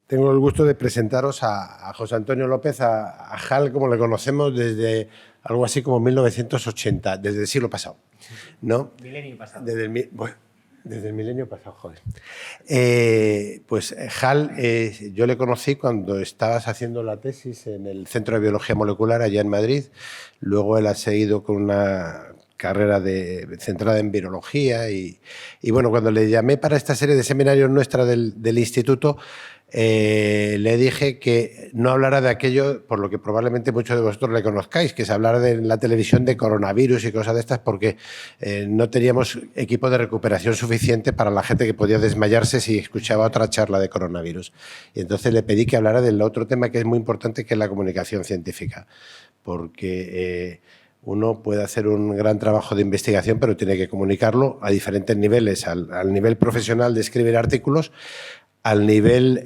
Tengo el gusto de presentaros a José Antonio López, a JAL, como le conocemos desde algo así como 1980, desde el siglo pasado, ¿no? Milenio pasado. Desde el milenio pasado, joder. Pues JAL, yo le conocí cuando estabas haciendo la tesis en el Centro de Biología Molecular allá en Madrid. Luego él ha seguido con una carrera centrada en virología y bueno, cuando le llamé para esta serie de seminarios nuestra del instituto, le dije que no hablara de aquello por lo que probablemente muchos de vosotros le conozcáis, que es hablar de la televisión de coronavirus y cosas de estas, porque no teníamos equipo de recuperación suficiente para la gente que podía desmayarse si escuchaba otra charla de coronavirus. Y entonces le pedí que hablara del otro tema que es muy importante, que es la comunicación científica, porque uno puede hacer un gran trabajo de investigación, pero tiene que comunicarlo a diferentes niveles, al nivel profesional de escribir artículos, al nivel,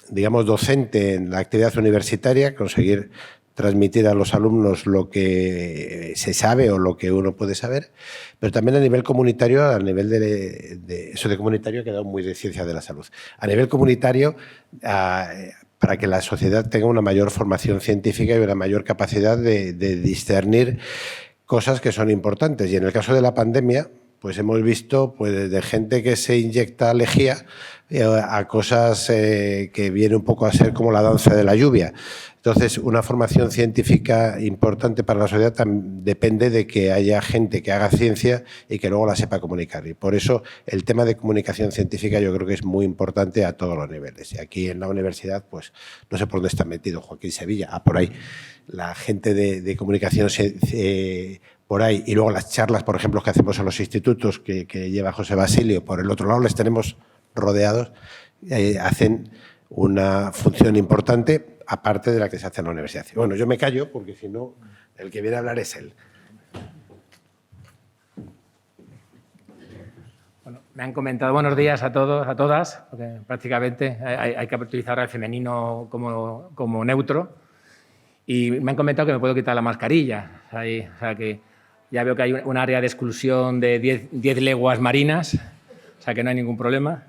digamos, docente en la actividad universitaria, conseguir transmitir a los alumnos lo que se sabe o lo que uno puede saber, pero también a nivel comunitario, a nivel eso de comunitario ha quedado muy de ciencia de la salud. A nivel comunitario, para que la sociedad tenga una mayor formación científica y una mayor capacidad de discernir cosas que son importantes. Y en el caso de la pandemia, pues hemos visto pues, de gente que se inyecta lejía a cosas que viene un poco a ser como la danza de la lluvia. Entonces, una formación científica importante para la sociedad depende de que haya gente que haga ciencia y que luego la sepa comunicar. Y por eso el tema de comunicación científica yo creo que es muy importante a todos los niveles. Y aquí en la universidad, pues no sé por dónde está metido Joaquín Sevilla, por ahí la gente de comunicación por ahí, y luego las charlas, por ejemplo, que hacemos en los institutos que lleva José Basilio, por el otro lado les tenemos rodeados, hacen una función importante aparte de la que se hace en la universidad. Bueno, yo me callo porque si no, el que viene a hablar es él. Bueno, me han comentado buenos días a todos, a todas, porque prácticamente hay que utilizar el femenino como neutro, y me han comentado que me puedo quitar la mascarilla. O sea que ya veo que hay un área de exclusión de 10 leguas marinas, o sea que no hay ningún problema.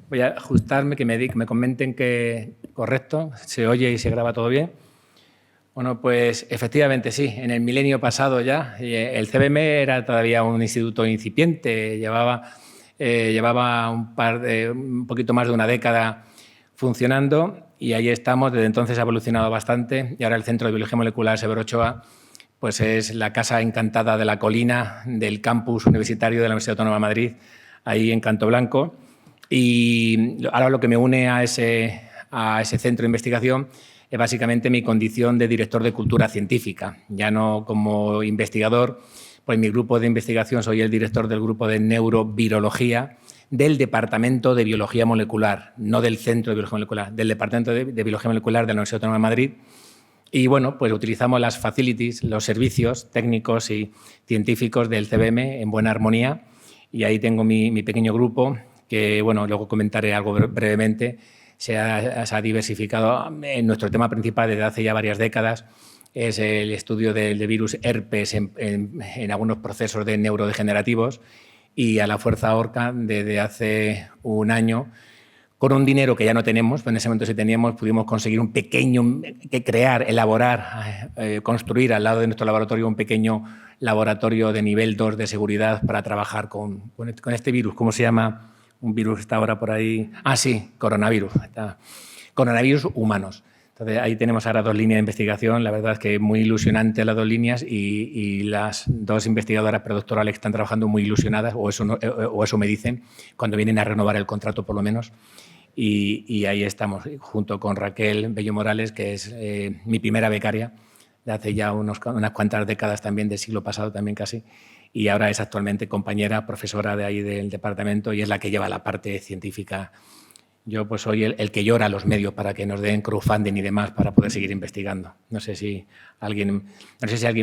Voy a ajustarme, que me comenten que correcto, se oye y se graba todo bien. Bueno, pues efectivamente sí, en el milenio pasado ya, el CBM era todavía un instituto incipiente, llevaba un poquito más de una década funcionando y ahí estamos, desde entonces ha evolucionado bastante y ahora el Centro de Biología Molecular Severo Ochoa pues es la casa encantada de la colina del campus universitario de la Universidad Autónoma de Madrid, ahí en Canto Blanco. Y ahora lo que me une a ese centro de investigación es básicamente mi condición de director de cultura científica. Ya no como investigador, pues en mi grupo de investigación soy el director del grupo de neurovirología del Departamento de Biología Molecular, no del Centro de Biología Molecular, del Departamento de Biología Molecular de la Universidad Autónoma de Madrid. Y bueno, pues utilizamos las facilities, los servicios técnicos y científicos del CBM en buena armonía. Y ahí tengo mi pequeño grupo que, bueno, luego comentaré algo brevemente. Se ha diversificado en nuestro tema principal desde hace ya varias décadas. Es el estudio del virus herpes en algunos procesos de neurodegenerativos y a la Fuerza Orca desde hace un año. Con un dinero que ya no tenemos, pero en ese momento sí teníamos, pudimos conseguir un pequeño, elaborar, construir al lado de nuestro laboratorio un pequeño laboratorio de nivel 2 de seguridad para trabajar con este virus. ¿Cómo se llama? Un virus está ahora por ahí. Ah, sí, coronavirus. Coronavirus humanos. Entonces, ahí tenemos ahora 2 líneas de investigación. La verdad es que muy ilusionante las 2 líneas y las 2 investigadoras predoctorales que están trabajando muy ilusionadas, o eso me dicen, cuando vienen a renovar el contrato por lo menos. Y ahí estamos, junto con Raquel Bello Morales, que es mi primera becaria, de hace ya unas cuantas décadas también, del siglo pasado también casi, y ahora es actualmente compañera, profesora de ahí del departamento y es la que lleva la parte científica. Yo pues soy el que llora a los medios para que nos den crowdfunding y demás para poder seguir investigando. No sé si alguien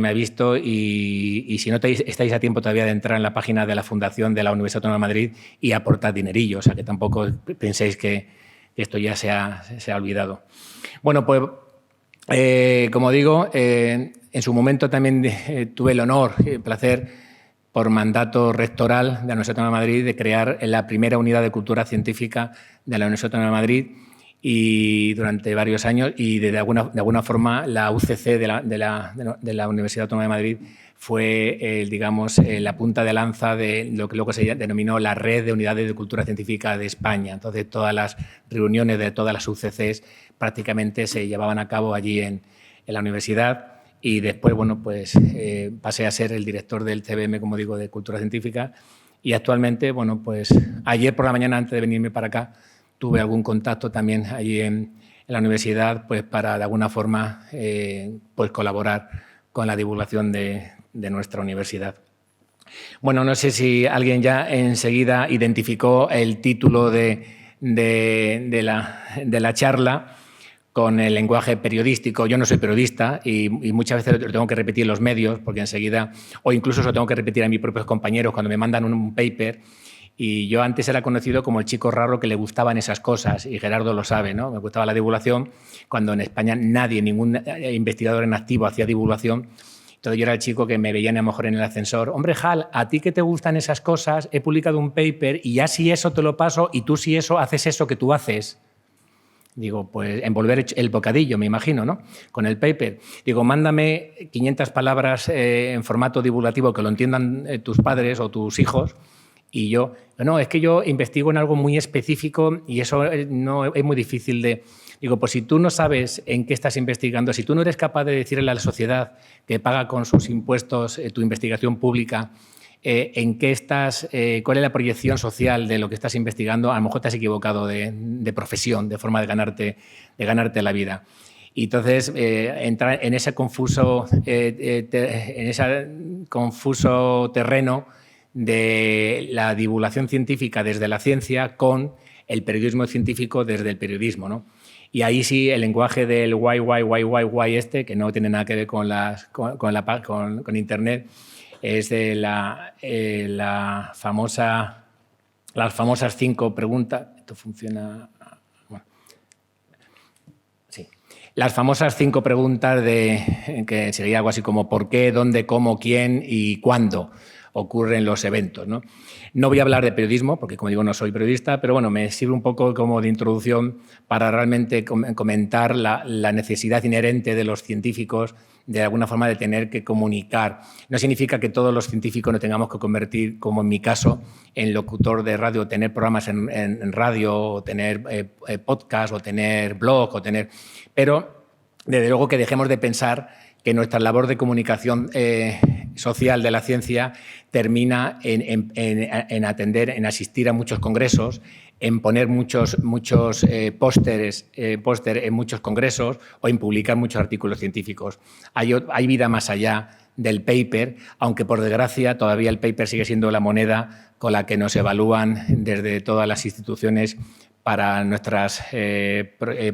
me ha visto y si no estáis a tiempo todavía de entrar en la página de la Fundación de la Universidad Autónoma de Madrid y aportar dinerillo, o sea que tampoco penséis que esto ya se ha olvidado. Bueno, pues como digo, en su momento también tuve el honor, el placer por mandato rectoral de la Universidad Autónoma de Madrid de crear la primera unidad de cultura científica de la Universidad Autónoma de Madrid, y durante varios años, y de alguna forma la UCC de la Universidad Autónoma de Madrid fue, digamos, la punta de lanza de lo que luego se denominó la Red de Unidades de Cultura Científica de España. Entonces, todas las reuniones de todas las UCCs prácticamente se llevaban a cabo allí en la universidad. Y después, bueno, pues pasé a ser el director del CBM, como digo, de Cultura Científica. Y actualmente, bueno, pues ayer por la mañana, antes de venirme para acá, tuve algún contacto también allí en la universidad, pues para de alguna forma pues colaborar con la divulgación de nuestra universidad. Bueno, no sé si alguien ya enseguida identificó el título de la charla con el lenguaje periodístico. Yo no soy periodista y muchas veces lo tengo que repetir en los medios, porque enseguida, o incluso se lo tengo que repetir a mis propios compañeros cuando me mandan un paper. Y yo antes era conocido como el chico raro que le gustaban esas cosas, y Gerardo lo sabe, ¿no? Me gustaba la divulgación, cuando en España nadie, ningún investigador en activo hacía divulgación. Entonces yo era el chico que me veían a lo mejor en el ascensor. Hombre, Hal, ¿a ti que te gustan esas cosas? He publicado un paper y ya si eso te lo paso y tú si eso haces eso que tú haces. Digo, pues envolver el bocadillo, me imagino, ¿no? Con el paper. Digo, mándame 500 palabras en formato divulgativo que lo entiendan tus padres o tus hijos. Y yo, no, es que yo investigo en algo muy específico y eso no es muy difícil de... Digo, pues si tú no sabes en qué estás investigando, si tú no eres capaz de decirle a la sociedad que paga con sus impuestos tu investigación pública, en qué estás, cuál es la proyección social de lo que estás investigando, a lo mejor te has equivocado de profesión, de forma de ganarte la vida. Y entonces entrar en ese confuso terreno de la divulgación científica desde la ciencia con el periodismo científico desde el periodismo, ¿no? Y ahí sí el lenguaje del why este, que no tiene nada que ver con Internet, es de las famosas 5 preguntas. Esto funciona. Bueno, sí. Las famosas 5 preguntas que sería algo así como ¿por qué, dónde, cómo, quién y cuándo ocurren los eventos, ¿no? No voy a hablar de periodismo, porque como digo no soy periodista, pero bueno, me sirve un poco como de introducción para realmente comentar la necesidad inherente de los científicos de alguna forma de tener que comunicar. No significa que todos los científicos nos tengamos que convertir, como en mi caso, en locutor de radio, tener programas en radio, o tener podcast, o tener blog, pero desde luego que dejemos de pensar que nuestra labor de comunicación social de la ciencia termina en atender, en asistir a muchos congresos, en poner muchos póster en muchos congresos o en publicar muchos artículos científicos. Hay vida más allá del paper, aunque por desgracia todavía el paper sigue siendo la moneda con la que nos evalúan desde todas las instituciones para nuestras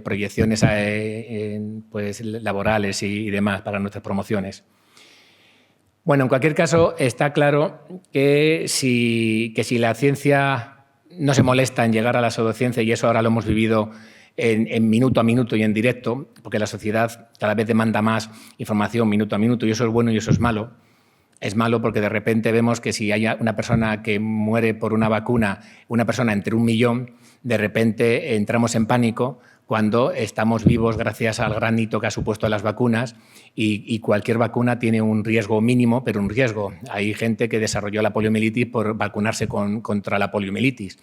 proyecciones pues, laborales y demás, para nuestras promociones. Bueno, en cualquier caso, está claro que si la ciencia no se molesta en llegar a la pseudociencia, y eso ahora lo hemos vivido en minuto a minuto y en directo, porque la sociedad cada vez demanda más información minuto a minuto, y eso es bueno y eso es malo. Es malo porque de repente vemos que si hay una persona que muere por una vacuna, una persona entre 1 millón, de repente entramos en pánico cuando estamos vivos gracias al gran hito que ha supuesto las vacunas, y cualquier vacuna tiene un riesgo mínimo, pero un riesgo. Hay gente que desarrolló la poliomielitis por vacunarse contra la poliomielitis.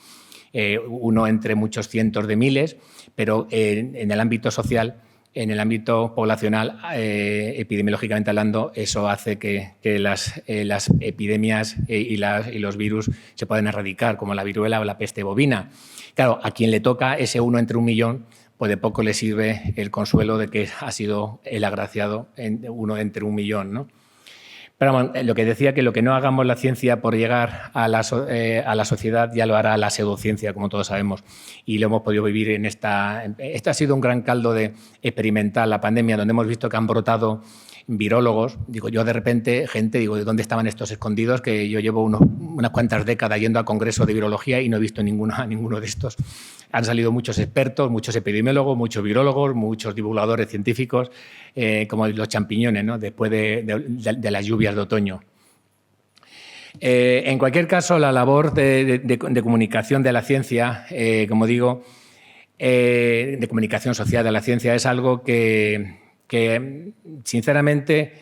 Uno entre muchos cientos de miles, pero en el ámbito social, en el ámbito poblacional, epidemiológicamente hablando, eso hace que las epidemias y los virus se puedan erradicar, como la viruela o la peste bovina. Claro, a quien le toca ese 1 entre 1 millón, pues de poco le sirve el consuelo de que ha sido el agraciado en 1 entre 1 millón, ¿no? Pero bueno, lo que decía, que lo que no hagamos la ciencia por llegar a la sociedad ya lo hará la pseudociencia, como todos sabemos, y lo hemos podido vivir en esta... Este ha sido un gran caldo de experimental, la pandemia, donde hemos visto que han brotado virólogos. Digo, yo de repente, gente, digo, ¿de dónde estaban estos escondidos? Que yo llevo unas cuantas décadas yendo a congresos de virología y no he visto a ninguno de estos. Han salido muchos expertos, muchos epidemiólogos, muchos virólogos, muchos divulgadores científicos, como los champiñones, ¿no? Después de las lluvias de otoño. En cualquier caso, la labor de comunicación de la ciencia, como digo, de comunicación social de la ciencia es algo que sinceramente,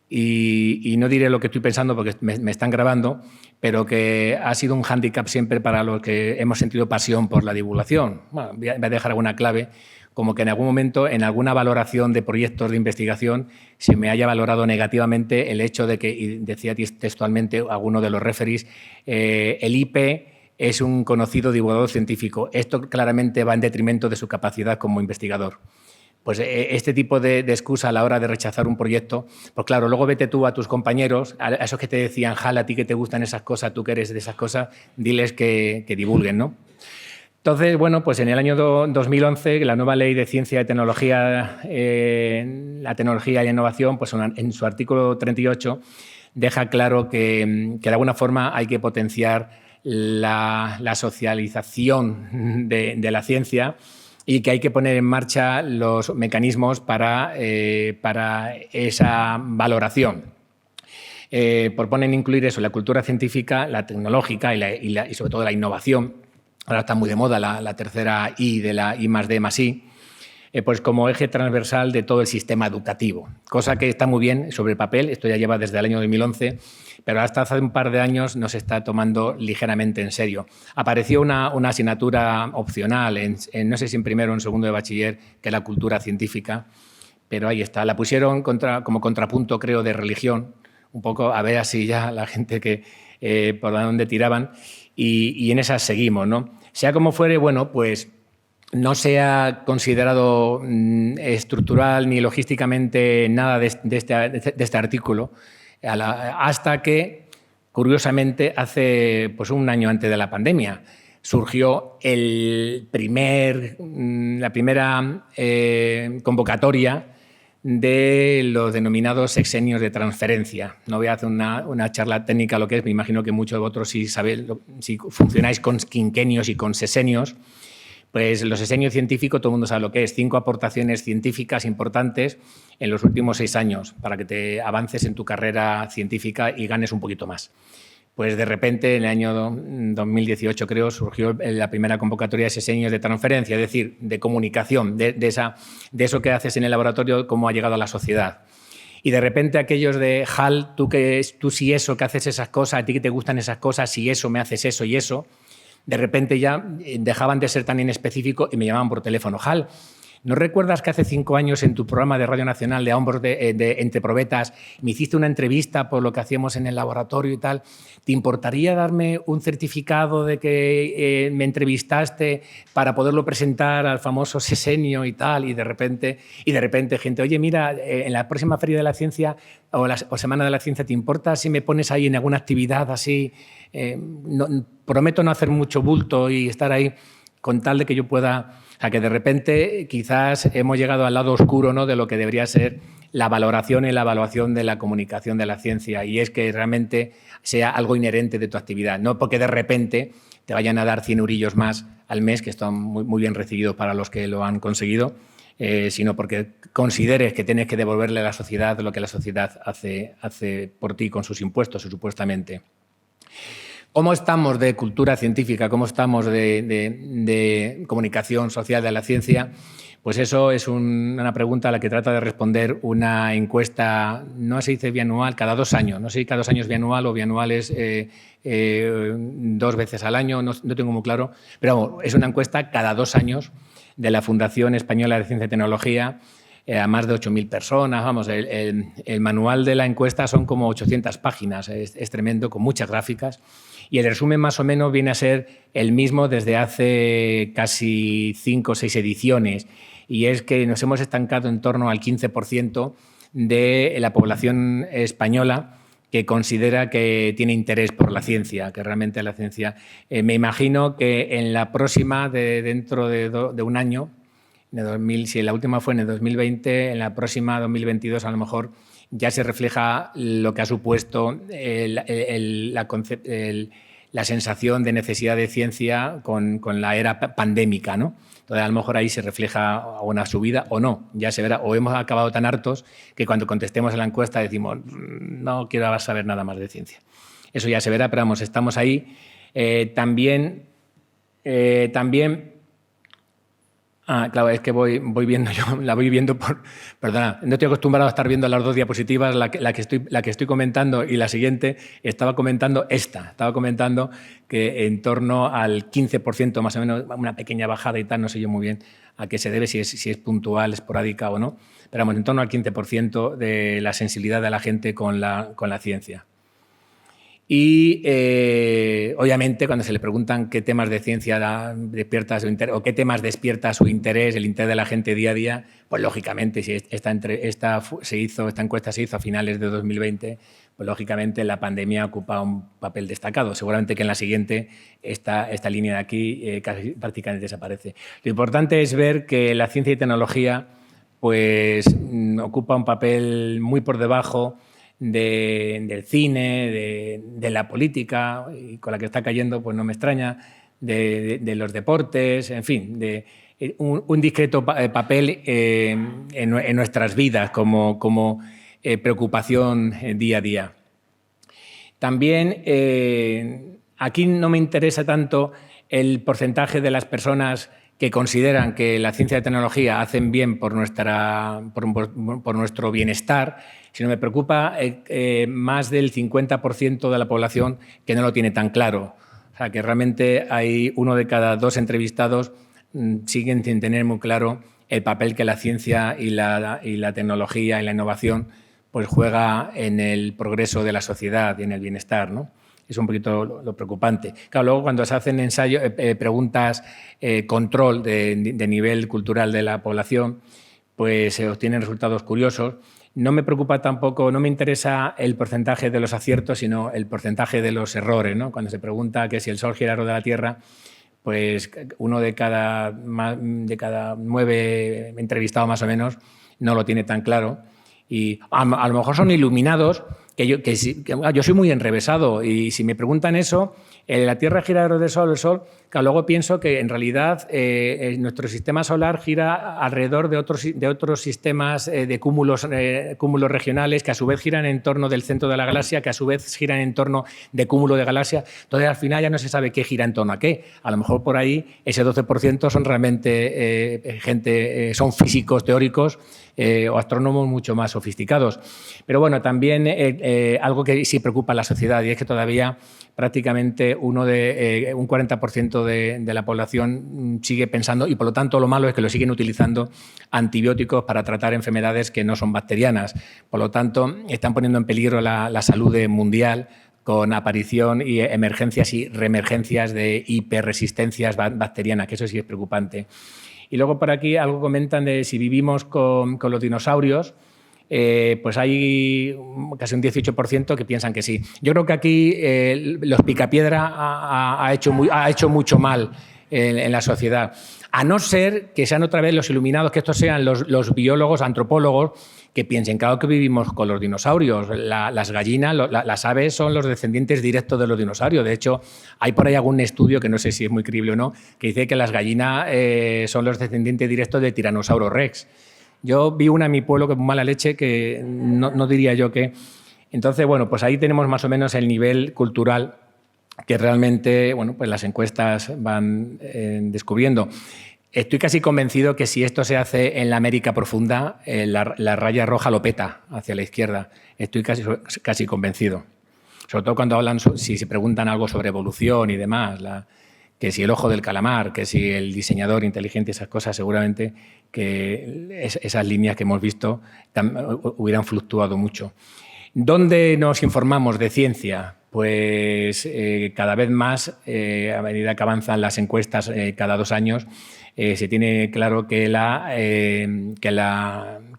y no diré lo que estoy pensando porque me están grabando, pero que ha sido un hándicap siempre para los que hemos sentido pasión por la divulgación. Bueno, voy a dejar alguna clave, como que en algún momento, en alguna valoración de proyectos de investigación, se me haya valorado negativamente el hecho de que, y decía textualmente alguno de los referees, el IP es un conocido divulgador científico. Esto claramente va en detrimento de su capacidad como investigador. Pues este tipo de excusa a la hora de rechazar un proyecto, pues claro, luego vete tú a tus compañeros, a esos que te decían, Hal, a ti que te gustan esas cosas, tú que eres de esas cosas, diles que divulguen, ¿no? Entonces, bueno, pues en el año 2011, la nueva Ley de Ciencia y Tecnología, la tecnología y la innovación, pues en su artículo 38, deja claro que de alguna forma hay que potenciar la socialización de la ciencia y que hay que poner en marcha los mecanismos para esa valoración. Proponen incluir eso, la cultura científica, la tecnológica y sobre todo la innovación. Ahora está muy de moda la tercera I de la I+D+I, pues como eje transversal de todo el sistema educativo, cosa que está muy bien sobre el papel. Esto ya lleva desde el año 2011, pero hasta hace un par de años no se está tomando ligeramente en serio. Apareció una asignatura opcional, no sé si en primero o en segundo de bachiller, que es la cultura científica, pero ahí está. La pusieron como contrapunto, creo, de religión, un poco a ver así ya la gente que por dónde tiraban, y en esas seguimos, ¿no? Sea como fuere, bueno, pues no se ha considerado estructural ni logísticamente nada de este artículo, hasta que, curiosamente, hace pues, un año antes de la pandemia, surgió la primera convocatoria de los denominados sexenios de transferencia. No voy a hacer una charla técnica lo que es, me imagino que muchos de vosotros sí sabéis, si funcionáis con quinquenios y con sesenios. Pues los sesenios científicos, todo el mundo sabe lo que es, 5 aportaciones científicas importantes en los últimos 6 años para que te avances en tu carrera científica y ganes un poquito más. Pues de repente, en el año 2018, creo, surgió la primera convocatoria de sesenios de transferencia, es decir, de comunicación, de eso que haces en el laboratorio, cómo ha llegado a la sociedad. Y de repente aquellos de Hal, tú sí eso, que haces esas cosas, a ti que te gustan esas cosas, si eso, me haces eso y eso, de repente ya dejaban de ser tan inespecíficos y me llamaban por teléfono. Hal, ¿no recuerdas que hace 5 años en tu programa de Radio Nacional de Hombros Entre Probetas me hiciste una entrevista por lo que hacíamos en el laboratorio y tal? ¿Te importaría darme un certificado de que me entrevistaste para poderlo presentar al famoso sesenio y tal? Y de repente gente, oye, mira, en la próxima Feria de la Ciencia o Semana de la Ciencia, ¿te importa si me pones ahí en alguna actividad así? Prometo no hacer mucho bulto y estar ahí con tal de que yo pueda... O sea, que de repente quizás hemos llegado al lado oscuro, ¿no?, de lo que debería ser la valoración y la evaluación de la comunicación de la ciencia, y es que realmente sea algo inherente de tu actividad, no porque de repente te vayan a dar 100 eurillos más al mes, que están muy bien recibidos para los que lo han conseguido, sino porque consideres que tienes que devolverle a la sociedad lo que la sociedad hace por ti con sus impuestos, supuestamente. ¿Cómo estamos de cultura científica? ¿Cómo estamos de comunicación social de la ciencia? Pues eso es una pregunta a la que trata de responder una encuesta, no se dice bianual, cada 2 años. No sé si cada 2 años bianual o bianual es 2 veces al año, no tengo muy claro. Pero vamos, es una encuesta cada 2 años de la Fundación Española de Ciencia y Tecnología, a más de 8.000 personas. Vamos, el manual de la encuesta son como 800 páginas, es tremendo, con muchas gráficas. Y el resumen más o menos viene a ser el mismo desde hace casi 5 o 6 ediciones. Y es que nos hemos estancado en torno al 15% de la población española que considera que tiene interés por la ciencia, que realmente la ciencia... me imagino que en la próxima, dentro de un año, si la última fue en el 2020, en la próxima 2022 a lo mejor ya se refleja lo que ha supuesto la sensación de necesidad de ciencia con la era pandémica, ¿no? Entonces, a lo mejor ahí se refleja una subida o no, ya se verá. O hemos acabado tan hartos que cuando contestemos a la encuesta decimos no quiero saber nada más de ciencia. Eso ya se verá, pero vamos, estamos ahí. También claro, es que voy viendo yo, la voy viendo por... Perdona, no estoy acostumbrado a estar viendo las dos diapositivas, la que estoy comentando y la siguiente. Estaba comentando que en torno al 15%, más o menos, una pequeña bajada y tal, no sé yo muy bien a qué se debe, si es puntual, esporádica o no, pero vamos, en torno al 15% de la sensibilidad de la gente con la ciencia. Y, obviamente, cuando se le preguntan qué temas de ciencia despierta su interés o qué temas despierta su interés, el interés de la gente día a día, pues, lógicamente, si esta encuesta se hizo a finales de 2020, pues, lógicamente, la pandemia ocupa un papel destacado. Seguramente que en la siguiente esta línea de aquí casi prácticamente desaparece. Lo importante es ver que la ciencia y tecnología pues, ocupa un papel muy por debajo del cine, de la política, y con la que está cayendo, pues no me extraña, de los deportes, en fin, de un discreto papel en nuestras vidas como preocupación día a día. También aquí no me interesa tanto el porcentaje de las personas que consideran que la ciencia y tecnología hacen bien por nuestro bienestar, sino me preocupa más del 50% de la población que no lo tiene tan claro. O sea, que realmente hay 1 de cada 2 entrevistados siguen sin tener muy claro el papel que la ciencia y la tecnología y la innovación pues juega en el progreso de la sociedad y en el bienestar, ¿no? Es un poquito lo preocupante. Claro, luego cuando se hacen preguntas control de nivel cultural de la población, pues se obtienen resultados curiosos. No me preocupa tampoco, no me interesa el porcentaje de los aciertos, sino el porcentaje de los errores, ¿no? Cuando se pregunta que si el Sol gira alrededor de la Tierra, pues 1 de cada 9 entrevistados más o menos no lo tiene tan claro. Y a lo mejor son iluminados, que yo soy muy enrevesado y si me preguntan eso, la Tierra gira alrededor del Sol, el Sol, que luego pienso que en realidad nuestro sistema solar gira alrededor de otros sistemas de cúmulos regionales que a su vez giran en torno del centro de la galaxia, que a su vez giran en torno de cúmulo de galaxias. Entonces al final ya no se sabe qué gira en torno a qué. A lo mejor por ahí ese 12% son realmente son físicos teóricos o astrónomos mucho más sofisticados. Pero bueno, también algo que sí preocupa a la sociedad y es que todavía prácticamente un 40% de la población sigue pensando, y por lo tanto lo malo es que lo siguen utilizando antibióticos para tratar enfermedades que no son bacterianas. Por lo tanto, están poniendo en peligro la salud mundial con aparición y emergencias y reemergencias de hiperresistencias bacterianas, que eso sí es preocupante. Y luego por aquí algo comentan de si vivimos con los dinosaurios. Pues hay casi un 18% que piensan que sí. Yo creo que aquí los Picapiedra ha hecho mucho mal en la sociedad. A no ser que sean otra vez los iluminados, que estos sean los biólogos, antropólogos, que piensen, claro que vivimos con los dinosaurios. Las gallinas, las aves son los descendientes directos de los dinosaurios. De hecho, hay por ahí algún estudio, que no sé si es muy creíble o no, que dice que las gallinas son los descendientes directos de Tiranosaurio Rex. Yo vi una en mi pueblo que mala leche, que no diría yo que... Entonces, bueno, pues ahí tenemos más o menos el nivel cultural que realmente, bueno, pues las encuestas van descubriendo. Estoy casi convencido que si esto se hace en la América profunda, la raya roja lo peta hacia la izquierda. Estoy casi convencido. Sobre todo cuando hablan, si se preguntan algo sobre evolución y demás, que si el ojo del calamar, que si el diseñador inteligente, esas cosas, seguramente que esas líneas que hemos visto hubieran fluctuado mucho. ¿Dónde nos informamos de ciencia? Pues cada vez más, a medida que avanzan las encuestas cada 2 años, se tiene claro que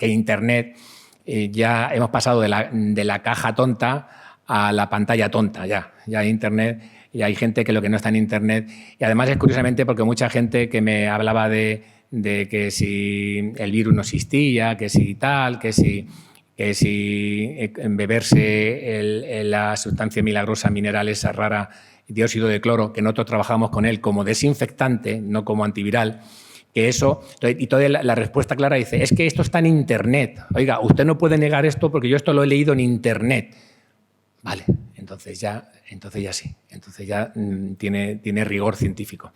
Internet ya hemos pasado de la caja tonta a la pantalla tonta. Ya Internet, y hay gente que lo que no está en Internet. Y además es curiosamente porque mucha gente que me hablaba de que si el virus no existía, que si tal, que si beberse la sustancia milagrosa mineral esa rara, dióxido de cloro, que nosotros trabajamos con él como desinfectante, no como antiviral, que eso, y toda la respuesta clara dice, es que esto está en Internet. Oiga, usted no puede negar esto porque yo esto lo he leído en Internet. vale, entonces ya sí, entonces ya tiene rigor científico.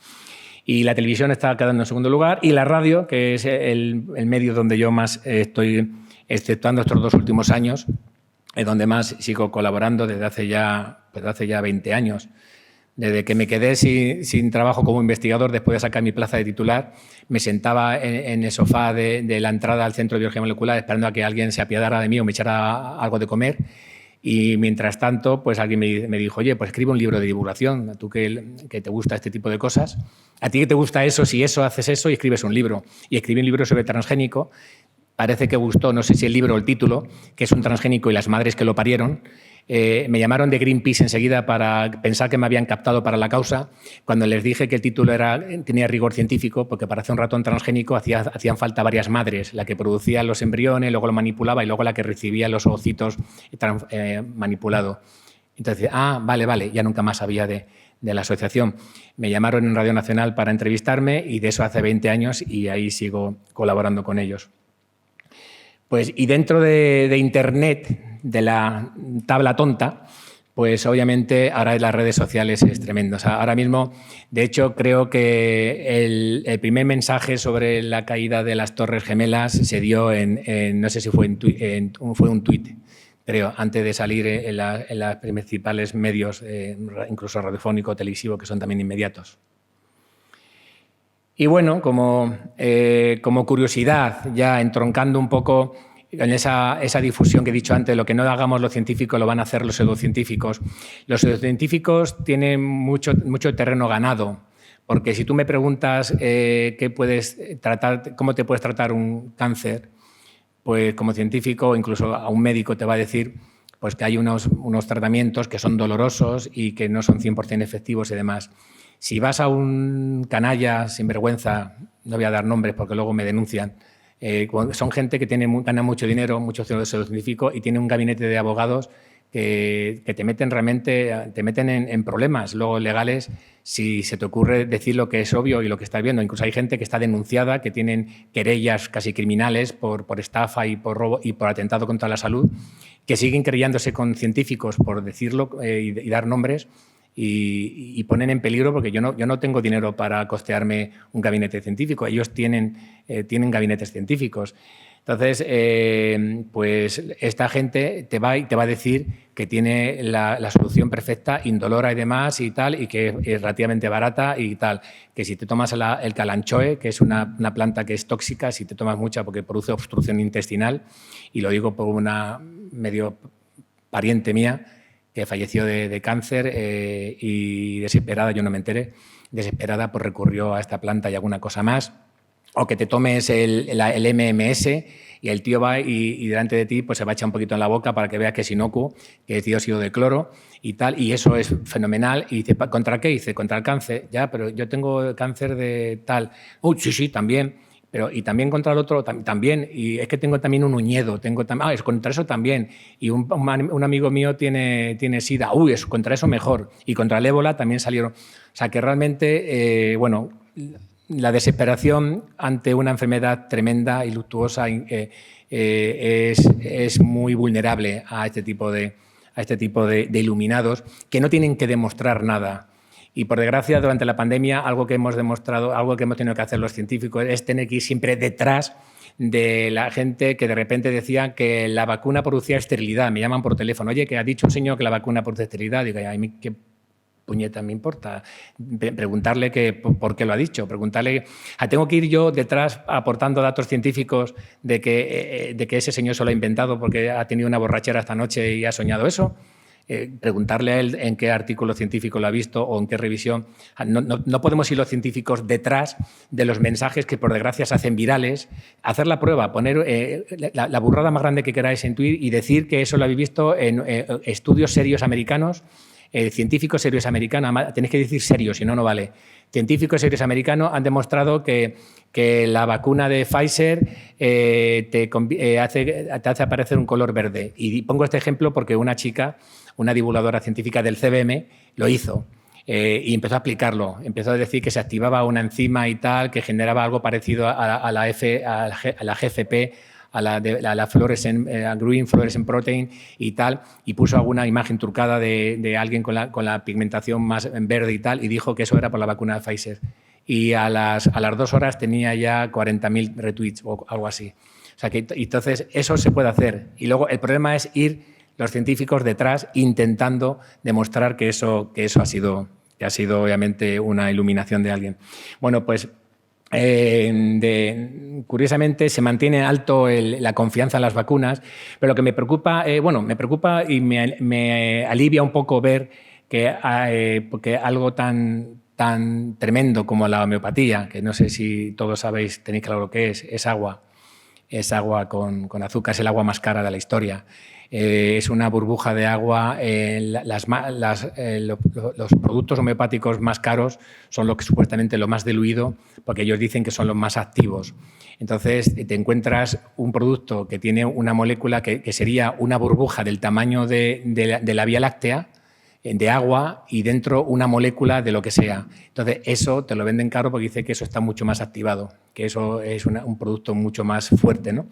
Y la televisión está quedando en segundo lugar, y la radio, que es el medio donde yo más estoy, exceptuando estos 2 últimos años, es donde más sigo colaborando desde hace ya 20 años. Desde que me quedé sin trabajo como investigador, después de sacar mi plaza de titular, me sentaba en el sofá de la entrada al Centro de Biología Molecular esperando a que alguien se apiadara de mí o me echara algo de comer. Y mientras tanto, pues alguien me dijo, oye, pues escribe un libro de divulgación, tú que te gusta este tipo de cosas. A ti que te gusta eso, si eso haces eso y escribes un libro. Y escribí un libro sobre transgénico. Parece que gustó, no sé si el libro o el título, que es un transgénico y las madres que lo parieron. Me llamaron de Greenpeace enseguida para pensar que me habían captado para la causa, cuando les dije que el título tenía rigor científico, porque para hacer un ratón transgénico hacían falta varias madres, la que producía los embriones, luego lo manipulaba y luego la que recibía los ovocitos manipulados. Entonces, vale, ya nunca más sabía de la asociación. Me llamaron en Radio Nacional para entrevistarme y de eso hace 20 años y ahí sigo colaborando con ellos. Pues, y dentro de Internet, de la tabla tonta, pues obviamente ahora en las redes sociales es tremendo. O sea, ahora mismo, de hecho, creo que el primer mensaje sobre la caída de las Torres Gemelas se dio no sé si fue un tuit, creo, antes de salir en los principales medios, incluso radiofónico, televisivo, que son también inmediatos. Y bueno, como curiosidad, ya entroncando un poco en esa difusión que he dicho antes, lo que no hagamos los científicos lo van a hacer los pseudocientíficos. Los pseudocientíficos tienen mucho terreno ganado, porque si tú me preguntas cómo te puedes tratar un cáncer, pues como científico, incluso a un médico te va a decir pues que hay unos tratamientos que son dolorosos y que no son 100% efectivos y demás. Si vas a un canalla sinvergüenza, no voy a dar nombres porque luego me denuncian, son gente que gana mucho dinero, mucho científico y tiene un gabinete de abogados que te meten en problemas luego legales si se te ocurre decir lo que es obvio y lo que estás viendo. Incluso hay gente que está denunciada, que tienen querellas casi criminales por estafa y por robo y por atentado contra la salud, que siguen querellándose con científicos por decirlo y dar nombres. Y ponen en peligro porque yo no tengo dinero para costearme un gabinete científico. Ellos tienen gabinetes científicos. Entonces, pues esta gente te va a decir que tiene la solución perfecta, indolora y demás y tal, y que es relativamente barata y tal. Que si te tomas el calanchoe, que es una planta que es tóxica, si te tomas mucha porque produce obstrucción intestinal, y lo digo por una medio pariente mía, que falleció de cáncer y desesperada, yo no me enteré, desesperada pues recurrió a esta planta y alguna cosa más. O que te tomes el MMS y el tío va y delante de ti pues se va a echar un poquito en la boca para que veas que es inocuo, que es dióxido de cloro y tal, y eso es fenomenal. Y dice, ¿contra qué? Dice, contra el cáncer. Ya, pero yo tengo cáncer de tal. Sí, también. Y también contra el otro, también. Y es que tengo también un uñedo. Es contra eso también. Y un amigo mío tiene SIDA. Es contra eso mejor. Y contra el ébola también salieron. O sea, que realmente, la desesperación ante una enfermedad tremenda y luctuosa es muy vulnerable a este tipo de iluminados que no tienen que demostrar nada. Y por desgracia, durante la pandemia, algo que hemos demostrado, algo que hemos tenido que hacer los científicos es tener que ir siempre detrás de la gente que de repente decía que la vacuna producía esterilidad. Me llaman por teléfono, oye, que ha dicho un señor que la vacuna produce esterilidad. Digo, a mí qué puñeta me importa. Preguntarle por qué lo ha dicho. Preguntarle, tengo que ir yo detrás aportando datos científicos de que ese señor se lo ha inventado porque ha tenido una borrachera esta noche y ha soñado eso. Preguntarle a él en qué artículo científico lo ha visto o en qué revisión. No podemos ir los científicos detrás de los mensajes que por desgracia se hacen virales, hacer la prueba, poner la burrada más grande que queráis en Twitter y decir que eso lo habéis visto en estudios serios americanos, científicos serios americanos, tenéis que decir serios, si no, no vale. Científicos serios americanos han demostrado que la vacuna de Pfizer te hace aparecer un color verde. Y pongo este ejemplo porque una chica, una divulgadora científica del CBM, lo hizo y empezó a aplicarlo. Empezó a decir que se activaba una enzima y tal, que generaba algo parecido a la GFP, a la fluorescent, green fluorescent protein y tal, y puso alguna imagen trucada de alguien con la pigmentación más verde y tal, y dijo que eso era por la vacuna de Pfizer. Y a las 2 horas tenía ya 40.000 retweets o algo así. O sea que entonces eso se puede hacer. Y luego el problema es ir los científicos detrás intentando demostrar que eso ha sido obviamente una iluminación de alguien. Bueno, pues curiosamente se mantiene alto la confianza en las vacunas, pero lo que me preocupa, me preocupa y me alivia un poco ver porque algo tan tremendo como la homeopatía, que no sé si todos sabéis, tenéis claro lo que es agua. Es agua con azúcar, es el agua más cara de la historia. Es una burbuja de agua. Los productos homeopáticos más caros son supuestamente lo más diluido, porque ellos dicen que son los más activos. Entonces, te encuentras un producto que tiene una molécula que sería una burbuja del tamaño de la Vía Láctea, de agua, y dentro una molécula de lo que sea. Entonces, eso te lo venden caro porque dice que eso está mucho más activado, que eso es un producto mucho más fuerte, ¿no?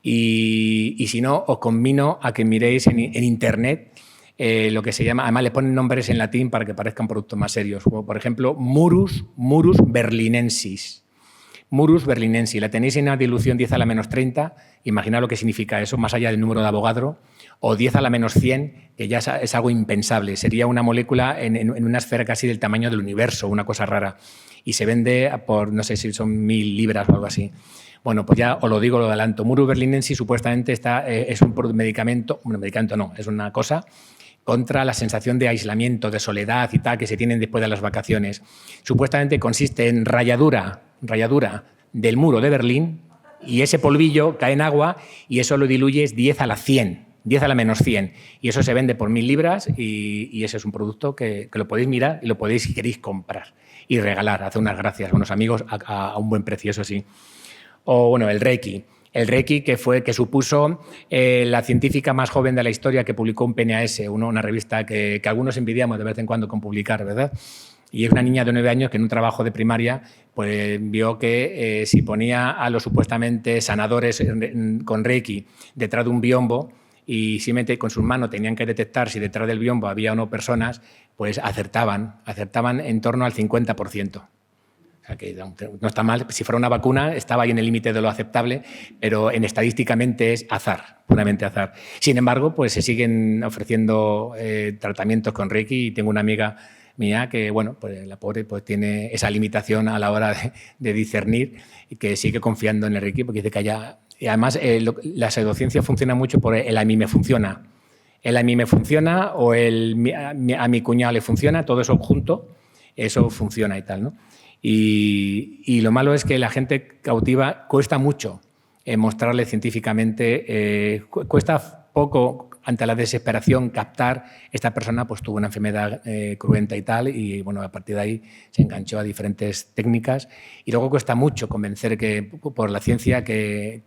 Y si no, os convino a que miréis en Internet lo que se llama, además le ponen nombres en latín para que parezcan productos más serios, como por ejemplo Murus berlinensis. Murus berlinensis, la tenéis en una dilución 10 a la menos 30, imaginad lo que significa eso, más allá del número de Avogadro, o 10 a la menos 100, que ya es algo impensable, sería una molécula en una esfera casi del tamaño del universo, una cosa rara, y se vende por, no sé si son 1.000 libras o algo así. Bueno, pues ya os lo digo, lo adelanto. Murus berlinensis supuestamente es un medicamento, no, es una cosa contra la sensación de aislamiento, de soledad y tal que se tienen después de las vacaciones. Supuestamente consiste en ralladura del muro de Berlín, y ese polvillo cae en agua y eso lo diluyes 10 a la 100, 10 a la menos 100. Y eso se vende por 1.000 libras y ese es un producto que lo podéis mirar y lo podéis, si queréis, comprar y regalar, hacer unas gracias a unos amigos a un buen precio, eso sí. O bueno, el Reiki. El Reiki, que supuso la científica más joven de la historia, que publicó un PNAS, una revista que algunos envidiamos de vez en cuando con publicar, ¿verdad? Y es una niña de 9 años que en un trabajo de primaria pues vio que si ponía a los supuestamente sanadores con Reiki detrás de un biombo y simplemente con sus manos tenían que detectar si detrás del biombo había o no personas, pues acertaban en torno al 50%. O sea, que no está mal. Si fuera una vacuna, estaba ahí en el límite de lo aceptable, pero estadísticamente es azar, puramente azar. Sin embargo, pues se siguen ofreciendo tratamientos con Reiki y tengo una amiga mía que, bueno, pues la pobre pues tiene esa limitación a la hora de discernir y que sigue confiando en el Reiki porque dice que haya... Y además, la pseudociencia funciona mucho por el a mí me funciona. El a mí me funciona o a mi cuñado le funciona, todo eso junto, eso funciona y tal, ¿no? Y lo malo es que la gente cautiva cuesta mucho mostrarle científicamente, cuesta poco ante la desesperación captar esta persona pues tuvo una enfermedad cruenta y tal y bueno, a partir de ahí se enganchó a diferentes técnicas y luego cuesta mucho convencer por la ciencia que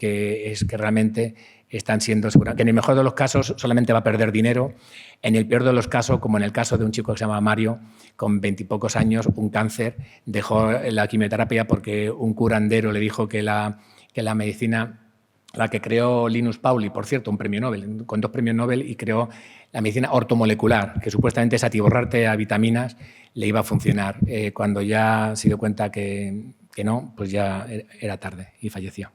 realmente están siendo seguras. Que en el mejor de los casos solamente va a perder dinero, en el peor de los casos, como en el caso de un chico que se llama Mario, con 20 y pocos años, un cáncer, dejó la quimioterapia porque un curandero le dijo que la medicina, la que creó Linus Pauling, por cierto, un premio Nobel, con 2 premios Nobel, y creó la medicina ortomolecular, que supuestamente es atiborrarte a vitaminas, le iba a funcionar. Cuando ya se dio cuenta que no, pues ya era tarde y falleció.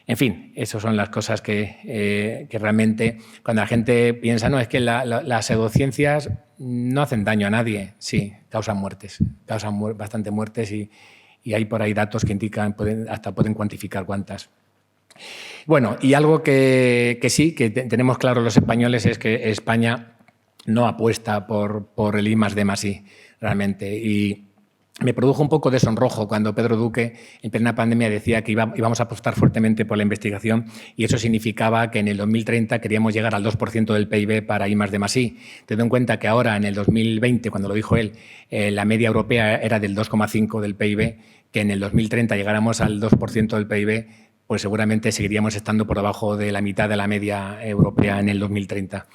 En fin, esas son las cosas que realmente, cuando la gente piensa, no, es que las pseudociencias no hacen daño a nadie. Sí, causan muertes, bastante muertes y hay por ahí datos que indican, hasta pueden cuantificar cuántas. Bueno, y algo que sí, que tenemos claro los españoles es que España no apuesta por el I+D+I realmente. Y me produjo un poco de sonrojo cuando Pedro Duque en plena pandemia decía que íbamos a apostar fuertemente por la investigación y eso significaba que en el 2030 queríamos llegar al 2% del PIB para I+D+I. Teniendo en cuenta que ahora, en el 2020, cuando lo dijo él, la media europea era del 2,5% del PIB, que en el 2030 llegáramos al 2% del PIB, pues seguramente seguiríamos estando por debajo de la mitad de la media europea en el 2030.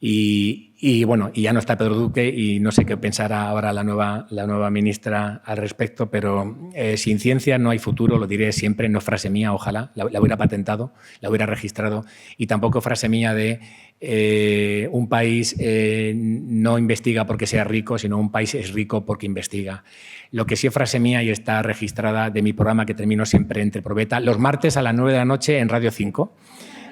Y bueno, y ya no está Pedro Duque y no sé qué pensará ahora la nueva ministra al respecto, pero sin ciencia no hay futuro, lo diré siempre, no es frase mía, ojalá, la hubiera patentado, la hubiera registrado, y tampoco frase mía de un país no investiga porque sea rico, sino un país es rico porque investiga. Lo que sí es frase mía y está registrada de mi programa que termino siempre entre probeta, los martes a las 9 de la noche en Radio 5,